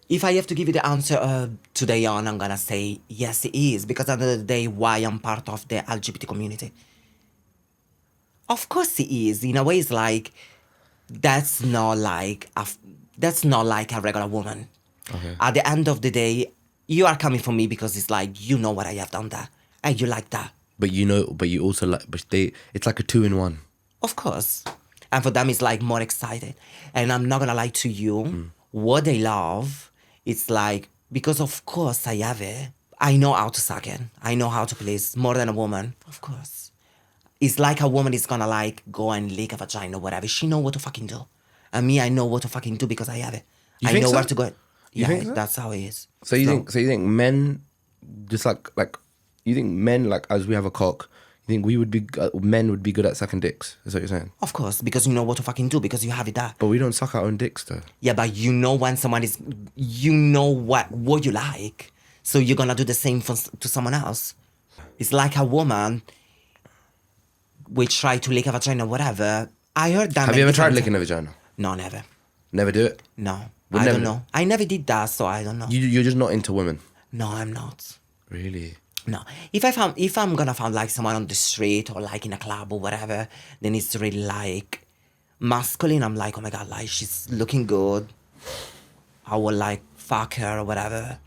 If I have to give you the answer today on, I'm gonna say yes, it is. Because at the end of the day, why I'm part of the LGBT community. Of course it is. In a way, it's like, that's not like a regular woman. Okay. At the end of the day, you are coming for me because it's like, you know what I have done that. And you like that. But you also like, it's like a 2-in-1. Of course. And for them, it's like more excited. And I'm not gonna lie to you, what they love, it's like, because of course I have it. I know how to suck it. I know how to please more than a woman. Of course. It's like a woman is gonna like go and lick a vagina or whatever. She know what to fucking do. And me, I know what to fucking do because I have it. You I think know so? where to go. You Yeah, think so? that's how it is. So you think men, just like you think men like as we have a cock, you think men would be good at sucking dicks? Is that what you're saying? Of course, because you know what to fucking do because you have it there. But we don't suck our own dicks though. Yeah, but you know when someone is, you know what you like. So you're gonna do the same to someone else. It's like a woman we try to lick a vagina, whatever. I heard that. Have you ever tried licking a vagina? No, never. Never do it? No, Would I never don't do- know. I never did that, so I don't know. You're just not into women? No, I'm not. Really? No. If I'm gonna find like someone on the street or like in a club or whatever, then it's really like masculine. I'm like, oh my god, like she's looking good. I will like fuck her or whatever.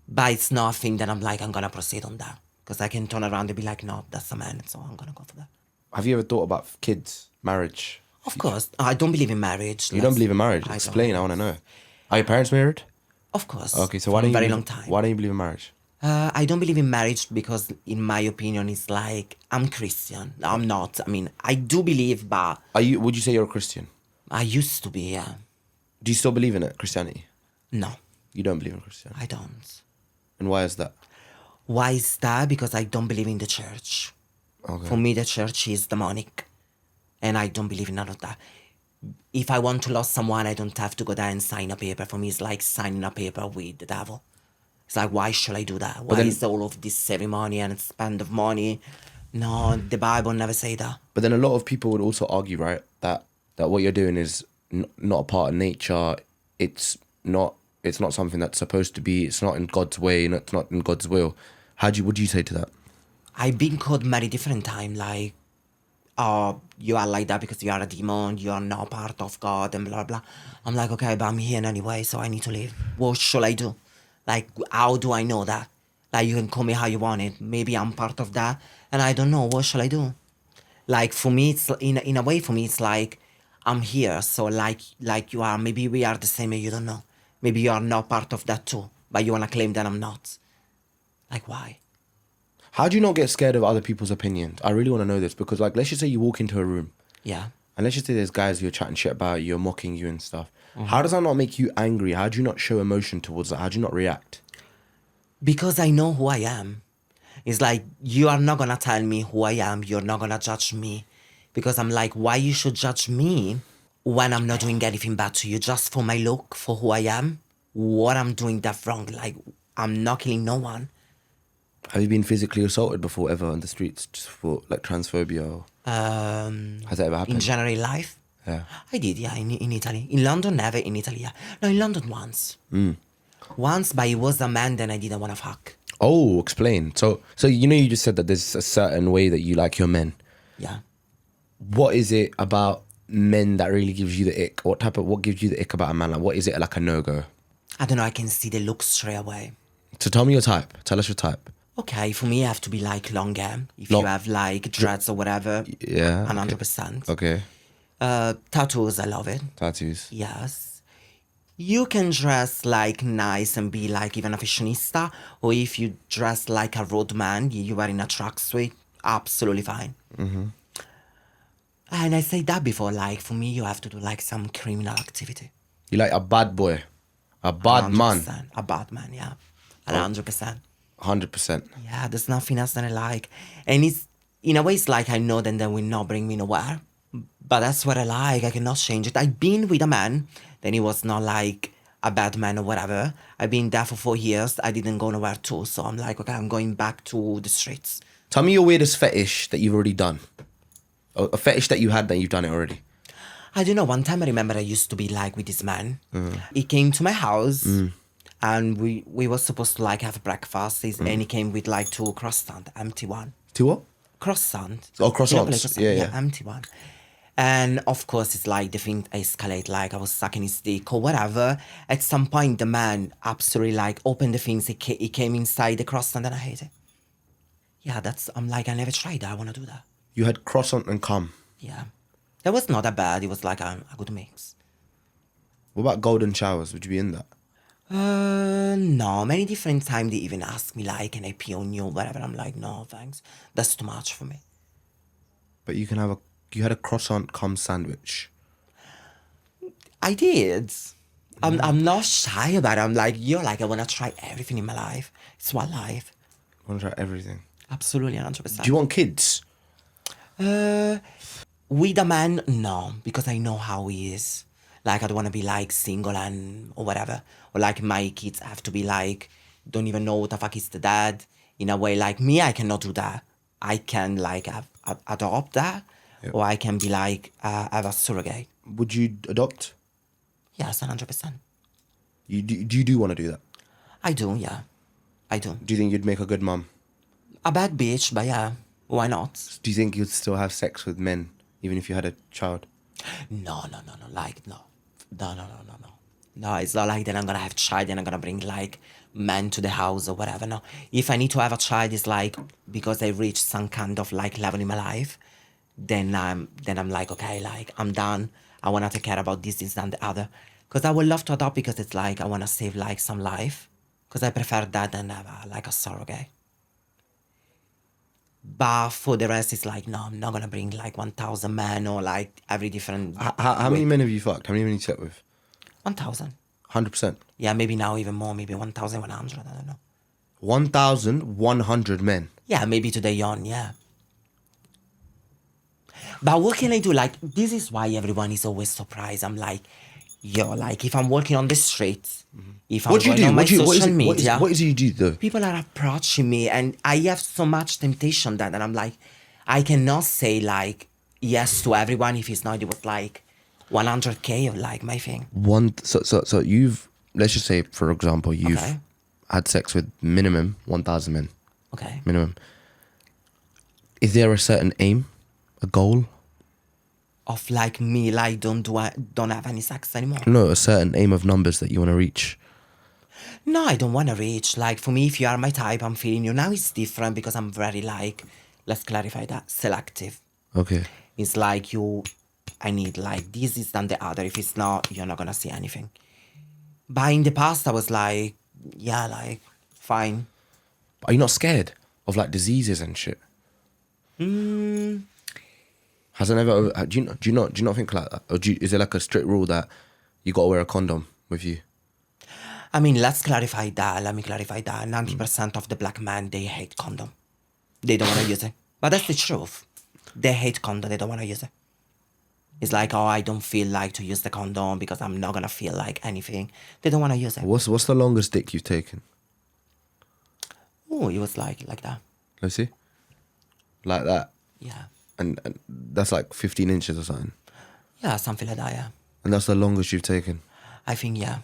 But it's not a thing that I'm like, I'm gonna proceed on that. Because I can turn around and be like, no, that's a man, so I'm gonna go for that. Have you ever thought about kids, marriage? Of course. I don't believe in marriage. You don't believe in marriage? I Explain, don't. I want to know. Are your parents married? Of course. Okay, so for why a don't you very believe- long time. Why don't you believe in marriage? I don't believe in marriage because, in my opinion, it's like I'm Christian. I'm not. I mean, I do believe, but Would you say you're a Christian? I used to be. Yeah. Do you still believe in it, Christianity? No, You don't believe in Christianity. I don't. And why is that? Why is that? Because I don't believe in the church. Okay. For me, the church is demonic, and I don't believe in none of that. If I want to lose someone, I don't have to go there and sign a paper. For me, it's like signing a paper with the devil. It's like, why should I do that? Why then- is all of this ceremony and spend of money? No, the Bible never say that. But then a lot of people would also argue, right, that what you're doing is not a part of nature. It's not something that's supposed to be. It's not in God's way, and it's not in God's will. What do you say to that? I've been called many different times, like, oh, you are like that because you are a demon, you are not part of God, and blah, blah. I'm like, okay, but I'm here anyway, so I need to leave. What should I do? Like, how do I know that? Like, you can call me how you want it. Maybe I'm part of that, and I don't know. What should I do? Like, for me, it's, in a way, for me, it's like, I'm here, so like you are, maybe we are the same and you don't know. Maybe you are not part of that too, but you want to claim that I'm not. Like, why? How do you not get scared of other people's opinions? I really want to know this because, like, let's just say you walk into a room Yeah. and let's just say there's guys who are chatting shit about you, mocking you and stuff. How does that not make you angry? How do you not show emotion towards that? How do you not react? Because I know who I am. It's like, you are not gonna tell me who I am. You're not gonna judge me. Because I'm like, why you should judge me when I'm not doing anything bad to you just for my look, for who I am? What I'm doing that wrong? Like, I'm not killing no one. Have you been physically assaulted before ever on the streets just for like transphobia? Or has that ever In happened? general life, Yeah. I did, yeah, in Italy. In London, never. In Italy, yeah. No, in London once. Once, but it was a man that I didn't want to fuck. Oh, explain. So you just said that there's a certain way that you like your men. Yeah. What is it about men that really gives you the ick? What gives you the ick about a man? Like, what is it like a no-go? I don't know, I can see the look straight away. So tell me your type. Tell us your type. Okay, for me, I have to be like long hair. If Long- you have like dreads or whatever, Yeah. 100%. Okay. Tattoos, I love it. Tattoos. Yes. You can dress like nice and be like even a fashionista, or if you dress like a roadman, you are in a tracksuit, absolutely fine. And I say that before, like for me, you have to do like some criminal activity. You like a bad boy. A bad man. 100%. A bad man, yeah. 100%. 100%. Yeah, there's nothing else that I like. And it's, in a way, it's like I know that they will not bring me nowhere. But that's what I like. I cannot change it. I've been with a man, then he was not like a bad man or whatever. I've been there for 4 years. I didn't go nowhere too. So I'm like, okay, I'm going back to the streets. Tell me your weirdest fetish that you've already done. A fetish that you had that you've done it already. I don't know. One time I remember I used to be like with this man. He came to my house and we were supposed to like have breakfast. And he came with like 2 croissants, empty one. To what? Croissant. Oh, croissants. You know, like croissant? Yeah, yeah. Empty one. And of course, it's like the thing escalate, like I was sucking his dick or whatever. At some point, the man absolutely like opened the things. He came inside the croissant and I hate it. Yeah, I'm like, I never tried that. I want to do that. You had croissant and cum. Yeah. That was not that bad. It was like a good mix. What about golden showers? Would you be in that? No. Many different times they even ask me like, can I pee on you or whatever. I'm like, no, thanks. That's too much for me. But you had a croissant cum sandwich. I did. I'm not shy about it. I'm like, I want to try everything in my life. It's one life. I want to try everything. Absolutely, 100%. Do you want kids? With a man, no, because I know how he is. Like, I don't want to be like single or whatever. Or like my kids have to be like, don't even know what the fuck is the dad. in a way like me, I cannot do that. I can like adopt that, or I can be like have a surrogate. Would you adopt? Yes, 100%. Do you want to do that? I do, yeah. I do. Do you think you'd make a good mum? A bad bitch, but yeah, why not? Do you think you'd still have sex with men even if you had a child? No, like, no. No. No, it's not like that I'm gonna have a child and I'm gonna bring like men to the house or whatever. No, if I need to have a child, it's like because I reached some kind of like level in my life, then I'm like, okay, like I'm done. I wanna take care about this, and the other. Because I would love to adopt because it's like I wanna save like some life. Because I prefer that than have like a surrogate. But for the rest, it's like, no, I'm not gonna bring like 1,000 men or like every different. How many men have you fucked? How many men have you slept with? 1,000. 100%. Yeah, maybe now even more, maybe 1,100. I don't know. 1,100 men. Yeah, maybe today on, yeah. But what can I do? Like, this is why everyone is always surprised. I'm like, yo, like if I'm walking on the streets, if I'm What do you going do? on my What do you, social what media, is it you do though? people are approaching me and I have so much temptation that I'm like, I cannot say like yes to everyone if it's not, it was like 100K of like my thing. So you've, let's just say for example, you've Okay. had sex with minimum 1,000 men. Okay. Minimum. Is there a certain aim, a goal? Of like me, like don't have any sex anymore. No, a certain aim of numbers that you want to reach. No, I don't want to reach. Like for me, if you are my type, I'm feeling you. Now it's different because I'm very like, let's clarify that, selective. Okay. It's like I need like this than the other. If it's not, you're not gonna see anything. But in the past, I was like, yeah, like fine. Are you not scared of like diseases and shit? Hasn't ever? Do you not think like that? Or is there like a strict rule that you gotta wear a condom with you? I mean, let's clarify that. Let me clarify that. 90% of the black men, they hate condom. They don't want to use it. But that's the truth. They hate condom. They don't want to use it. It's like, oh, I don't feel like to use the condom because I'm not gonna feel like anything. They don't want to use it. What's the longest dick you've taken? Oh, it was like that. Let's see. Like that. Yeah. And that's like 15 inches or something. Yeah, something like that, yeah. And that's the longest you've taken. I think, yeah.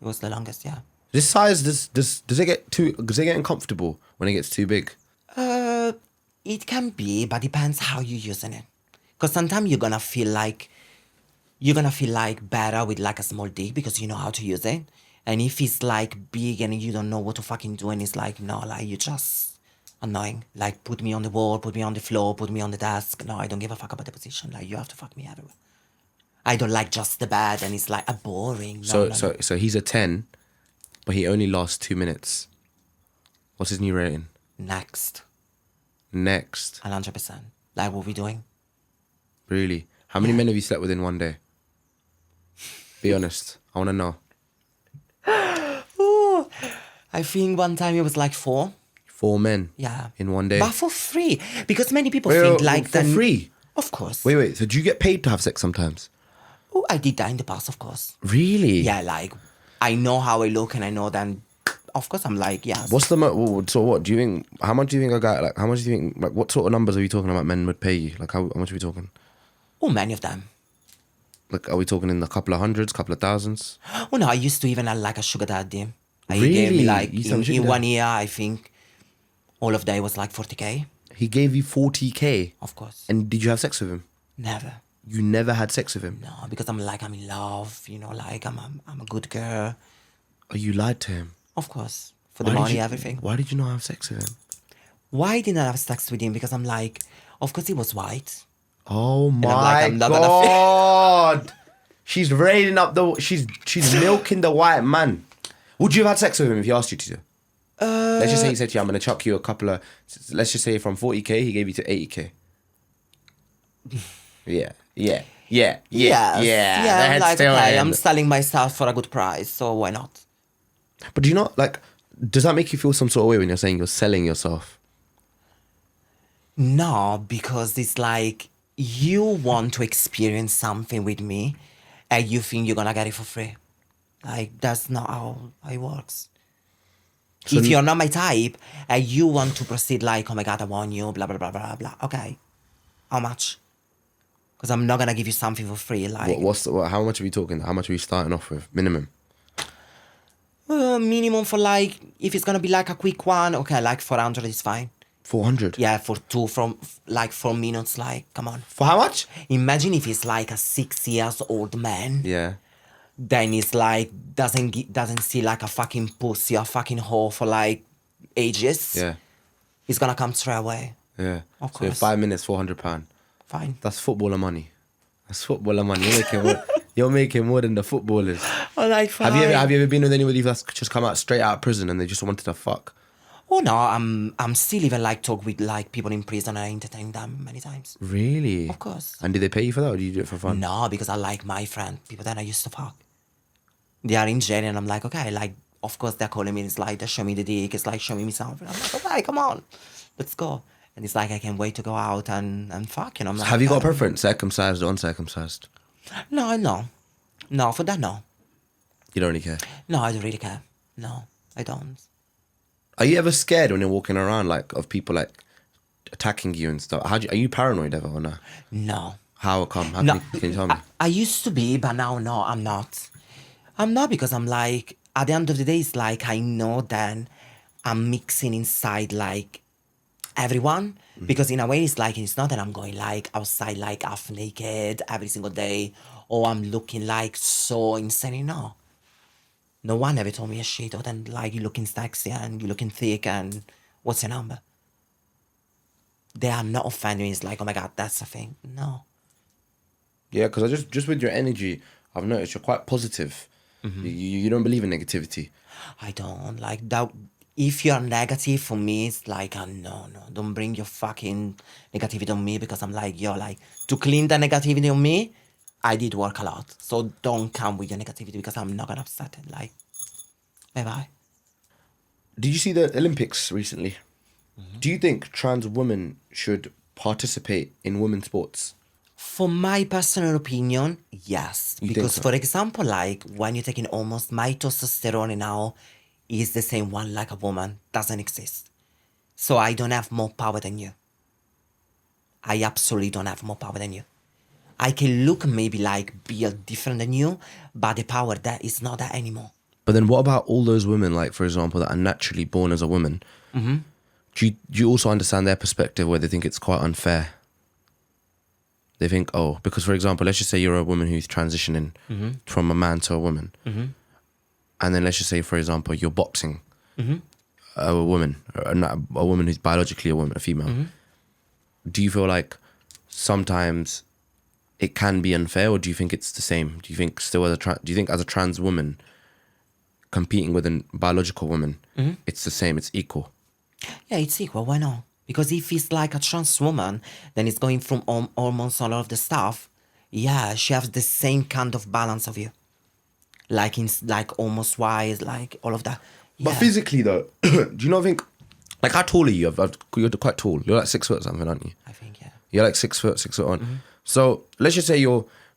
It was the longest, yeah. This size, does it get uncomfortable when it gets too big? It can be, but depends how you're using it. Because sometimes you're gonna feel like better with like a small dick because you know how to use it. And if it's like big and you don't know what to fucking do and it's like, no, like you just annoying. Like put me on the wall, put me on the floor, put me on the desk. No, I don't give a fuck about the position. Like you have to fuck me everywhere. I don't like just the bed and it's like a boring. No, So he's a 10, but he only lasts 2 minutes. What's his new rating? Next. 100%. Like what we doing? Really? How many men have you slept with in one day? Be honest. I want to know. Ooh, I think one time it was like 4. 4 men. Yeah. In one day. But for free. Because many people think like for free. Of course. Wait. So do you get paid to have sex sometimes? Oh, I did that in the past, of course. Really? Yeah, like I know how I look and I know that. Of course, I'm like, yes. What's the so what do you think? How much do you think a guy like? How much do you think like? What sort of numbers are we talking about? Men would pay you like how much are we talking? Oh, many of them. Like are we talking in a couple of hundreds, couple of thousands? Oh no, I used to even have like a sugar daddy. He Really? gave me like You used to have a sugar in daddy? 1 year, I think all of that was like 40K. He gave you 40K, Of course. and did you have sex with him? Never. You never had sex with him. No, because I'm in love. You know, like I'm a good girl. Oh, you lied to him. Of course, for the Why did money, you- everything. Why did you not have sex with him? Why didn't I have sex with him? Because I'm like, of course he was white. Oh I'm my like, I'm not gonna god! She's raiding up the. She's milking the white man. Would you have had sex with him if he asked you to? Let's just say he said to you, "I'm gonna chuck you a couple of." Let's just say from 40K, he gave you to 80K. Yeah. Yes. Yeah, I'm like, okay, I'm selling myself for a good price, so why not? But do you not like? Does that make you feel some sort of way when you're saying you're selling yourself? No, because it's like you want to experience something with me and you think you're gonna get it for free. Like that's not how it works. If you're not my type and you want to proceed like, oh my God, I want you, blah, blah, blah, blah, blah. Okay. How much? Because I'm not going to give you something for free. Like, How much are we talking? How much are we starting off with? Minimum? minimum for like, if it's going to be like a quick one, okay, like 400 is fine. 400? Yeah, for two, from like 4 minutes, like, come on. For how much? Imagine if it's like a 6 years old man. Yeah. Then it's like, doesn't see like a fucking pussy or fucking whore for like ages. Yeah. He's going to come straight away. Yeah. Of So course. 5 minutes, £400. Fine. That's footballer money. That's footballer money. You're making more than the footballers. Oh, like, fine. Have you ever been with anybody that's just come out straight out of prison and they just wanted to fuck? Oh no, I'm still even like talk with like people in prison and I entertain them many times. Really? Of course. And did they pay you for that or do you do it for fun? No, because I like my friend, people that I used to fuck. They are in jail and I'm like, okay, like, of course they're calling me. It's like, they show me the dick. It's like, show me something. I'm like, okay, come on, let's go. And it's like, I can't wait to go out and fuck. And I'm like, Have you got a preference, circumcised or uncircumcised? No, for that, no. You don't really care? No, I don't really care. No, I don't. Are you ever scared when you're walking around, like, of people, like, attacking you and stuff? Are you paranoid ever or not? No. How come? No, Can you tell me? I used to be, but now, no, I'm not. I'm not because I'm like, at the end of the day, it's like I know that I'm mixing inside like everyone. Because in a way, it's like, it's not that I'm going like outside like half naked every single day or I'm looking like so insane. No. No one ever told me a shit other than like you're looking sexy and you're looking thick and what's your number? They are not offending me. It's like, oh my God, that's a thing. No. Yeah, because I just with your energy, I've noticed you're quite positive. You don't believe in negativity. I don't like that. If you're negative for me, it's like, no, don't bring your fucking negativity on me because I'm like, you're like, to clean the negativity on me, I did work a lot. So don't come with your negativity because I'm not gonna upset it. Like, bye-bye. Did you see the Olympics recently? Do you think trans women should participate in women's sports? For my personal opinion, yes. You think Because so? for example, like when you're taking almost my testosterone now is the same one like a woman, doesn't exist. So I don't have more power than you. I absolutely don't have more power than you. I can look maybe like build different than you, but the power that is not that anymore. But then what about all those women, like, for example, that are naturally born as a woman? Do you also understand their perspective where they think it's quite unfair? They think, oh, because, for example, let's just say you're a woman who's transitioning from a man to a woman. And then let's just say, for example, you're boxing a woman, a woman who's biologically a woman, a female. Do you feel like sometimes it can be unfair, or do you think it's the same? Do you think still do you think as a trans woman competing with a biological woman, it's the same, it's equal? Yeah, it's equal. Why not? Because if it's like a trans woman, then it's going from hormones and all of the stuff. Yeah, she has the same kind of balance of you. Like in like almost wise, like all of that. But Yeah. physically though, do you not think, like, how tall are you? You're quite tall. You're like 6 foot something, aren't you? I think, yeah. You're like 6 foot, 6 foot on. So let's just say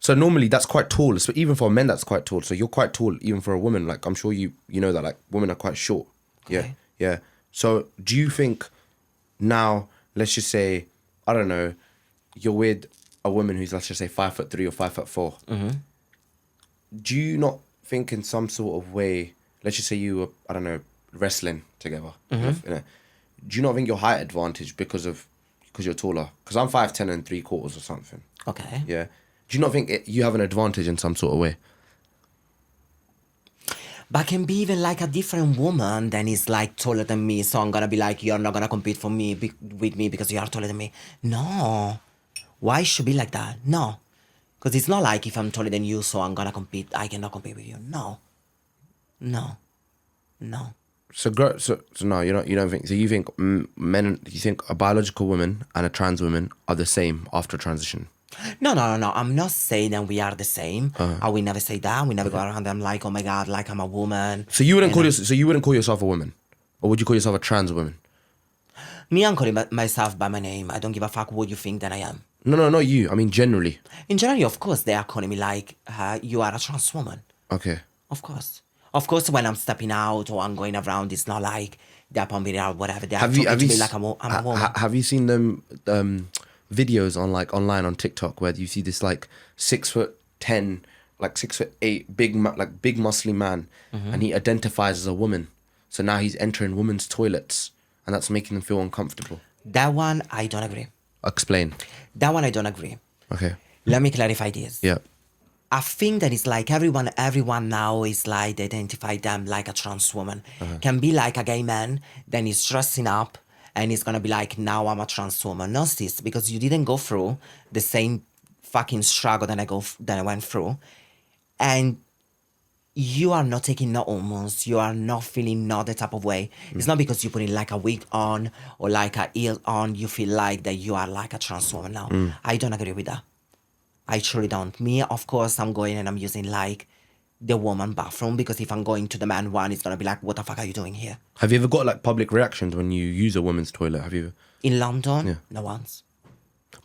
so normally that's quite tall. So even for men, that's quite tall. So you're quite tall even for a woman. Like, I'm sure you know that, like, women are quite short. Okay. Yeah. So do you think now, let's just say, I don't know, you're with a woman who's, let's just say, 5'3" or 5'4". Do you not think in some sort of way, let's just say you were, I don't know, wrestling together, you know, do you not think your height advantage because you're taller? Because I'm 5'10" and 3/4 or something. Okay. Yeah. Do you not think you have an advantage in some sort of way? But can be even like a different woman than is like taller than me. So I'm gonna be like, you're not gonna compete for me with me because you are taller than me. No. Why should be like that? No. Because it's not like if I'm taller than you, so I'm gonna compete. I cannot compete with you. No. So no, you don't think. So you think men? You think a biological woman and a trans woman are the same after transition? No. I'm not saying that we are the same. I will never say that. We never go around them like, oh my God, like I'm a woman. So you wouldn't call yourself a woman, or would you call yourself a trans woman? Me, I'm calling myself by my name. I don't give a fuck what you think that I am. No, not you. I mean generally. In general, of course, they are calling me like, you are a trans woman. Okay. Of course. Of course, when I'm stepping out or I'm going around, it's not like they're pumping it out, whatever. They're Have talking you have to you me s- like I'm a ha- woman. have you seen them videos on like online on TikTok where you see this like 6'10", like 6'8", like big muscly man, and he identifies as a woman. So now he's entering women's toilets, and that's making them feel uncomfortable. That one, I don't agree. Explain. That one, I don't agree. Okay. Let me clarify this. Yeah. I think that it's like everyone now is like they identify them like a trans woman. Can be like a gay man, then he's dressing up and he's gonna be like, now I'm a trans woman. No, sis, because you didn't go through the same fucking struggle that I went through. And you are not taking no hormones, you are not feeling not the type of way. It's not because you put in like a wig on or like a heel on, you feel like that you are like a trans woman now. I don't agree with that. I truly don't. Me, of course, I'm going and I'm using like the woman bathroom because if I'm going to the man one, it's gonna be like, what the fuck are you doing here? Have you ever got like public reactions when you use a woman's toilet? Have you? In London, Yeah. no once.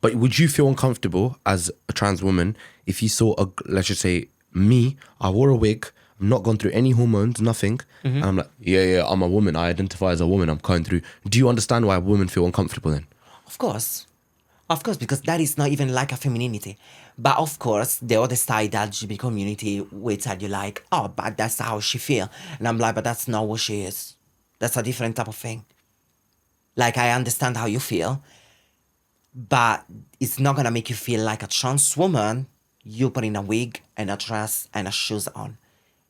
But would you feel uncomfortable as a trans woman if you saw let's just say me, I wore a wig, I'm not gone through any hormones, nothing, and I'm like, yeah, I'm a woman, I identify as a woman, I'm going through. Do you understand why women feel uncomfortable then? Of course. Of course, because that is not even like a femininity. But of course, the other side, the LGBT community, will tell you like, oh, but that's how she feel. And I'm like, but that's not what she is. That's a different type of thing. Like, I understand how you feel, but it's not gonna make you feel like a trans woman, you putting a wig and a dress and a shoes on.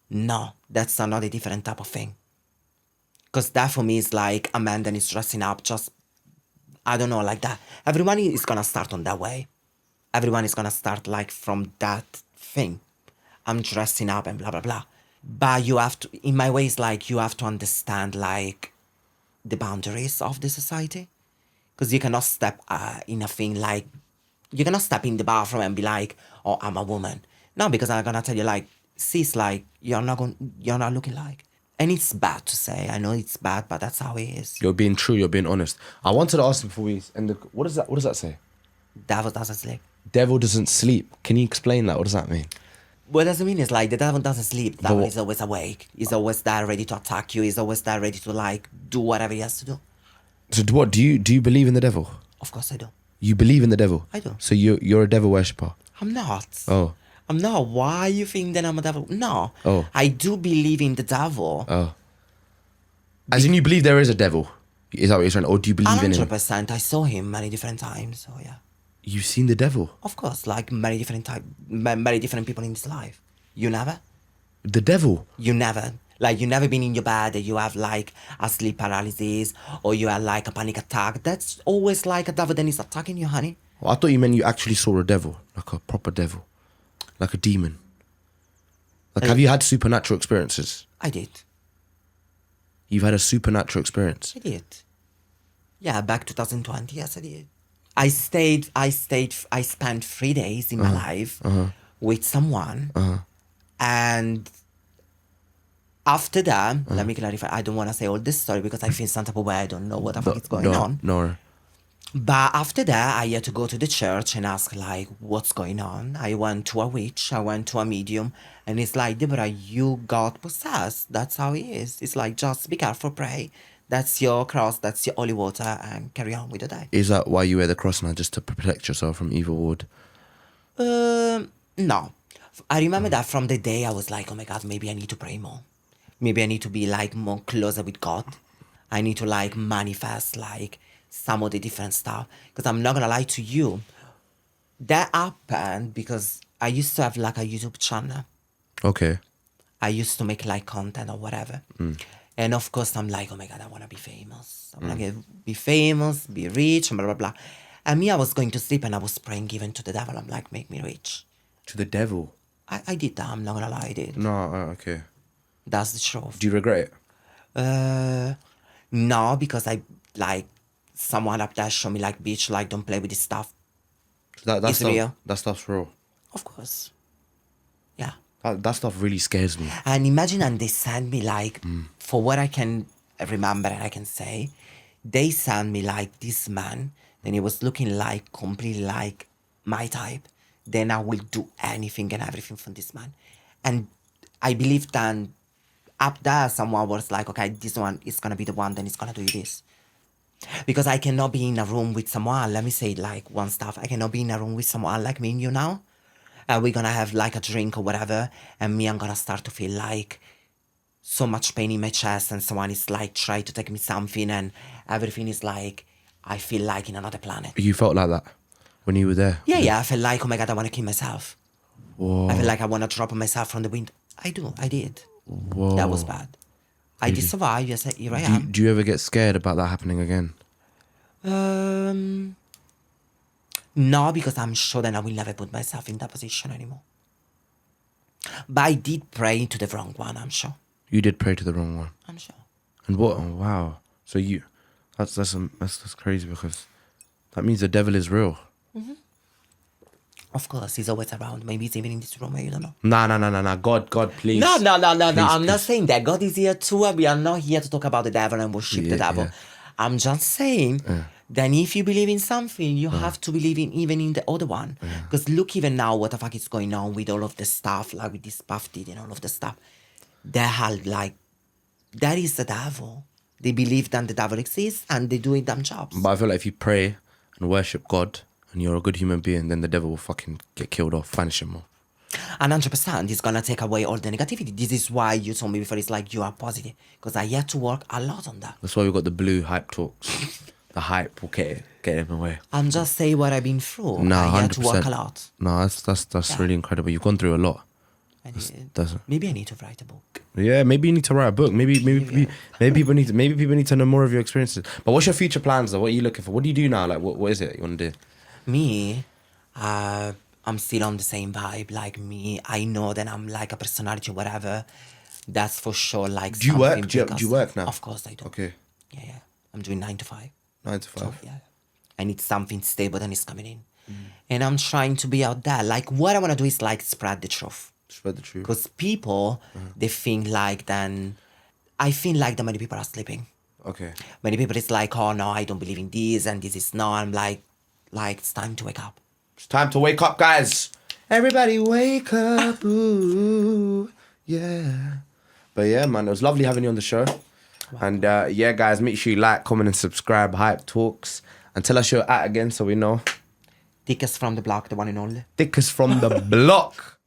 No, that's another different type of thing. Because that for me is like a man that is dressing up just, I don't know, like that. Everyone is gonna start on that way. Everyone is gonna start like from that thing. I'm dressing up and blah blah blah. But you have to, in my way, it's like you have to understand like the boundaries of the society. Because you cannot step in a thing like, you cannot step in the bathroom and be like, oh, I'm a woman. No, because I'm gonna tell you like, sis, like you're not looking like. And it's bad to say. I know it's bad, but that's how it is. You're being true, you're being honest. I wanted to ask you before we end the, what does that say? Devil doesn't sleep. Devil doesn't sleep. Can you explain that? What does that mean? What does it mean? It's like the devil doesn't sleep. The devil what- is always awake. He's always there ready to attack you. He's always there ready to like do whatever he has to do. So what, do you believe in the devil? Of course I do. You believe in the devil? I do. So you're a devil worshipper? I'm not. Oh. I'm not. Why you think that I'm a devil? No. Oh. I do believe in the devil. Oh. As in you believe there is a devil? Is that what you're saying? Or do you believe in him? 100%. I saw him many different times. So yeah. You've seen the devil? Of course, like many different people in his life. You never? The devil? You never. Like you never been in your bed that you have like a sleep paralysis or you have like a panic attack. That's always like a devil that is attacking you, honey. Well, I thought you meant you actually saw a devil, like a proper devil, like a demon. Like, have you had supernatural experiences? I did. You've had a supernatural experience. I did. Yeah, back 2020. Yes, I did. I spent 3 days in my life with someone, and after that, let me clarify. I don't want to say all this story because I feel some type of way. I don't know what the fuck is going on. No. But after that, I had to go to the church and ask, like, what's going on? I went to a witch, I went to a medium, and it's like, Deborah, you got possessed. That's how it is. It's like, just be careful, pray. That's your cross, that's your holy water, and carry on with the day. Is that why you wear the cross now, just to protect yourself from evil ward? No. I remember that from the day I was like, oh my God, maybe I need to pray more. Maybe I need to be like more closer with God. I need to like manifest like some of the different stuff. Because I'm not gonna lie to you. That happened because I used to have like a YouTube channel. Okay. I used to make like content or whatever. And of course I'm like, oh my God, I wanna be famous. I wanna be famous, be rich, and blah, blah, blah. And me, I was going to sleep and I was praying even to the devil. I'm like, make me rich. To the devil? I did that, I'm not gonna lie, I did. No, okay. That's the truth. Do you regret it? No, because I like someone up there showed me like, bitch, like don't play with this stuff. It's real. That stuff's real. Of course. Yeah. That stuff really scares me. And imagine, and they sent me like, for what I can remember and I can say, they sent me like this man, and he was looking like completely like my type. Then I will do anything and everything for this man. And I believe that up there someone was like, okay, this one is gonna be the one, then it's gonna do this. Because I cannot be in a room with someone, let me say like one stuff, I cannot be in a room with someone like me and you now, and we're gonna have like a drink or whatever, and me, I'm gonna start to feel like so much pain in my chest, and someone is like trying to take me something, and everything is like, I feel like in another planet. You felt like that when you were there? Yeah, I felt like, oh my God, I want to kill myself. Whoa. I feel like I want to drop myself from the window. I did. Whoa. That was bad. I did survive, yes, here I am. Do you ever get scared about that happening again? No, because I'm sure that I will never put myself in that position anymore. But I did pray to the wrong one, I'm sure. You did pray to the wrong one. I'm sure. And what? Oh, wow. So that's crazy, because that means the devil is real. Of course, he's always around. Maybe he's even in this room, you don't know. Nah. God, please. No. Please, I'm not please. saying that. God is here too. We are not here to talk about the devil and worship the devil. Yeah. I'm just saying that if you believe in something, you have to believe in even in the other one. Because look, even now, what the fuck is going on with all of the stuff, like with this Puff Diddy and all of the stuff. They are like, that is the devil. They believe that the devil exists and they do it damn jobs. But I feel like if you pray and worship God and you're a good human being, then the devil will fucking get killed off, vanish him off. And 100% is gonna take away all the negativity. This is why you told me before, it's like you are positive. Because I had to work a lot on that. That's why we got the blue hype talks. The hype will get him away. I'm just saying what I've been through. No, I had 100%. to work a lot. No, that's really incredible. You've gone through a lot. Maybe I need to write a book. Yeah, maybe you need to write a book. Maybe people need to know more of your experiences. But what's your future plans though? What are you looking for? What do you do now? Like what is it you want to do? Me, I'm still on the same vibe. Like me, I know that I'm like a personality or whatever. That's for sure. Like, Do you work? something Do you work now? Of course I do. Okay. Yeah. I'm doing 9 to 5. 9 to 5. So, yeah. I need something stable that is coming in. And I'm trying to be out there. Like, what I want to do is like spread the truth. Spread the truth. Because people, they think like then, I feel like that many people are sleeping. Okay. Many people is like, oh no, I don't believe in this and this is no. I'm like it's time to wake up. It's time to wake up, guys. Everybody wake up. Ooh, yeah. But yeah, man, it was lovely having you on the show. Wow. And yeah, guys, make sure you like, comment, and subscribe. Hype Talks. And tell us your at again so we know. Thickest from the block, the one and only. Thickest from the block.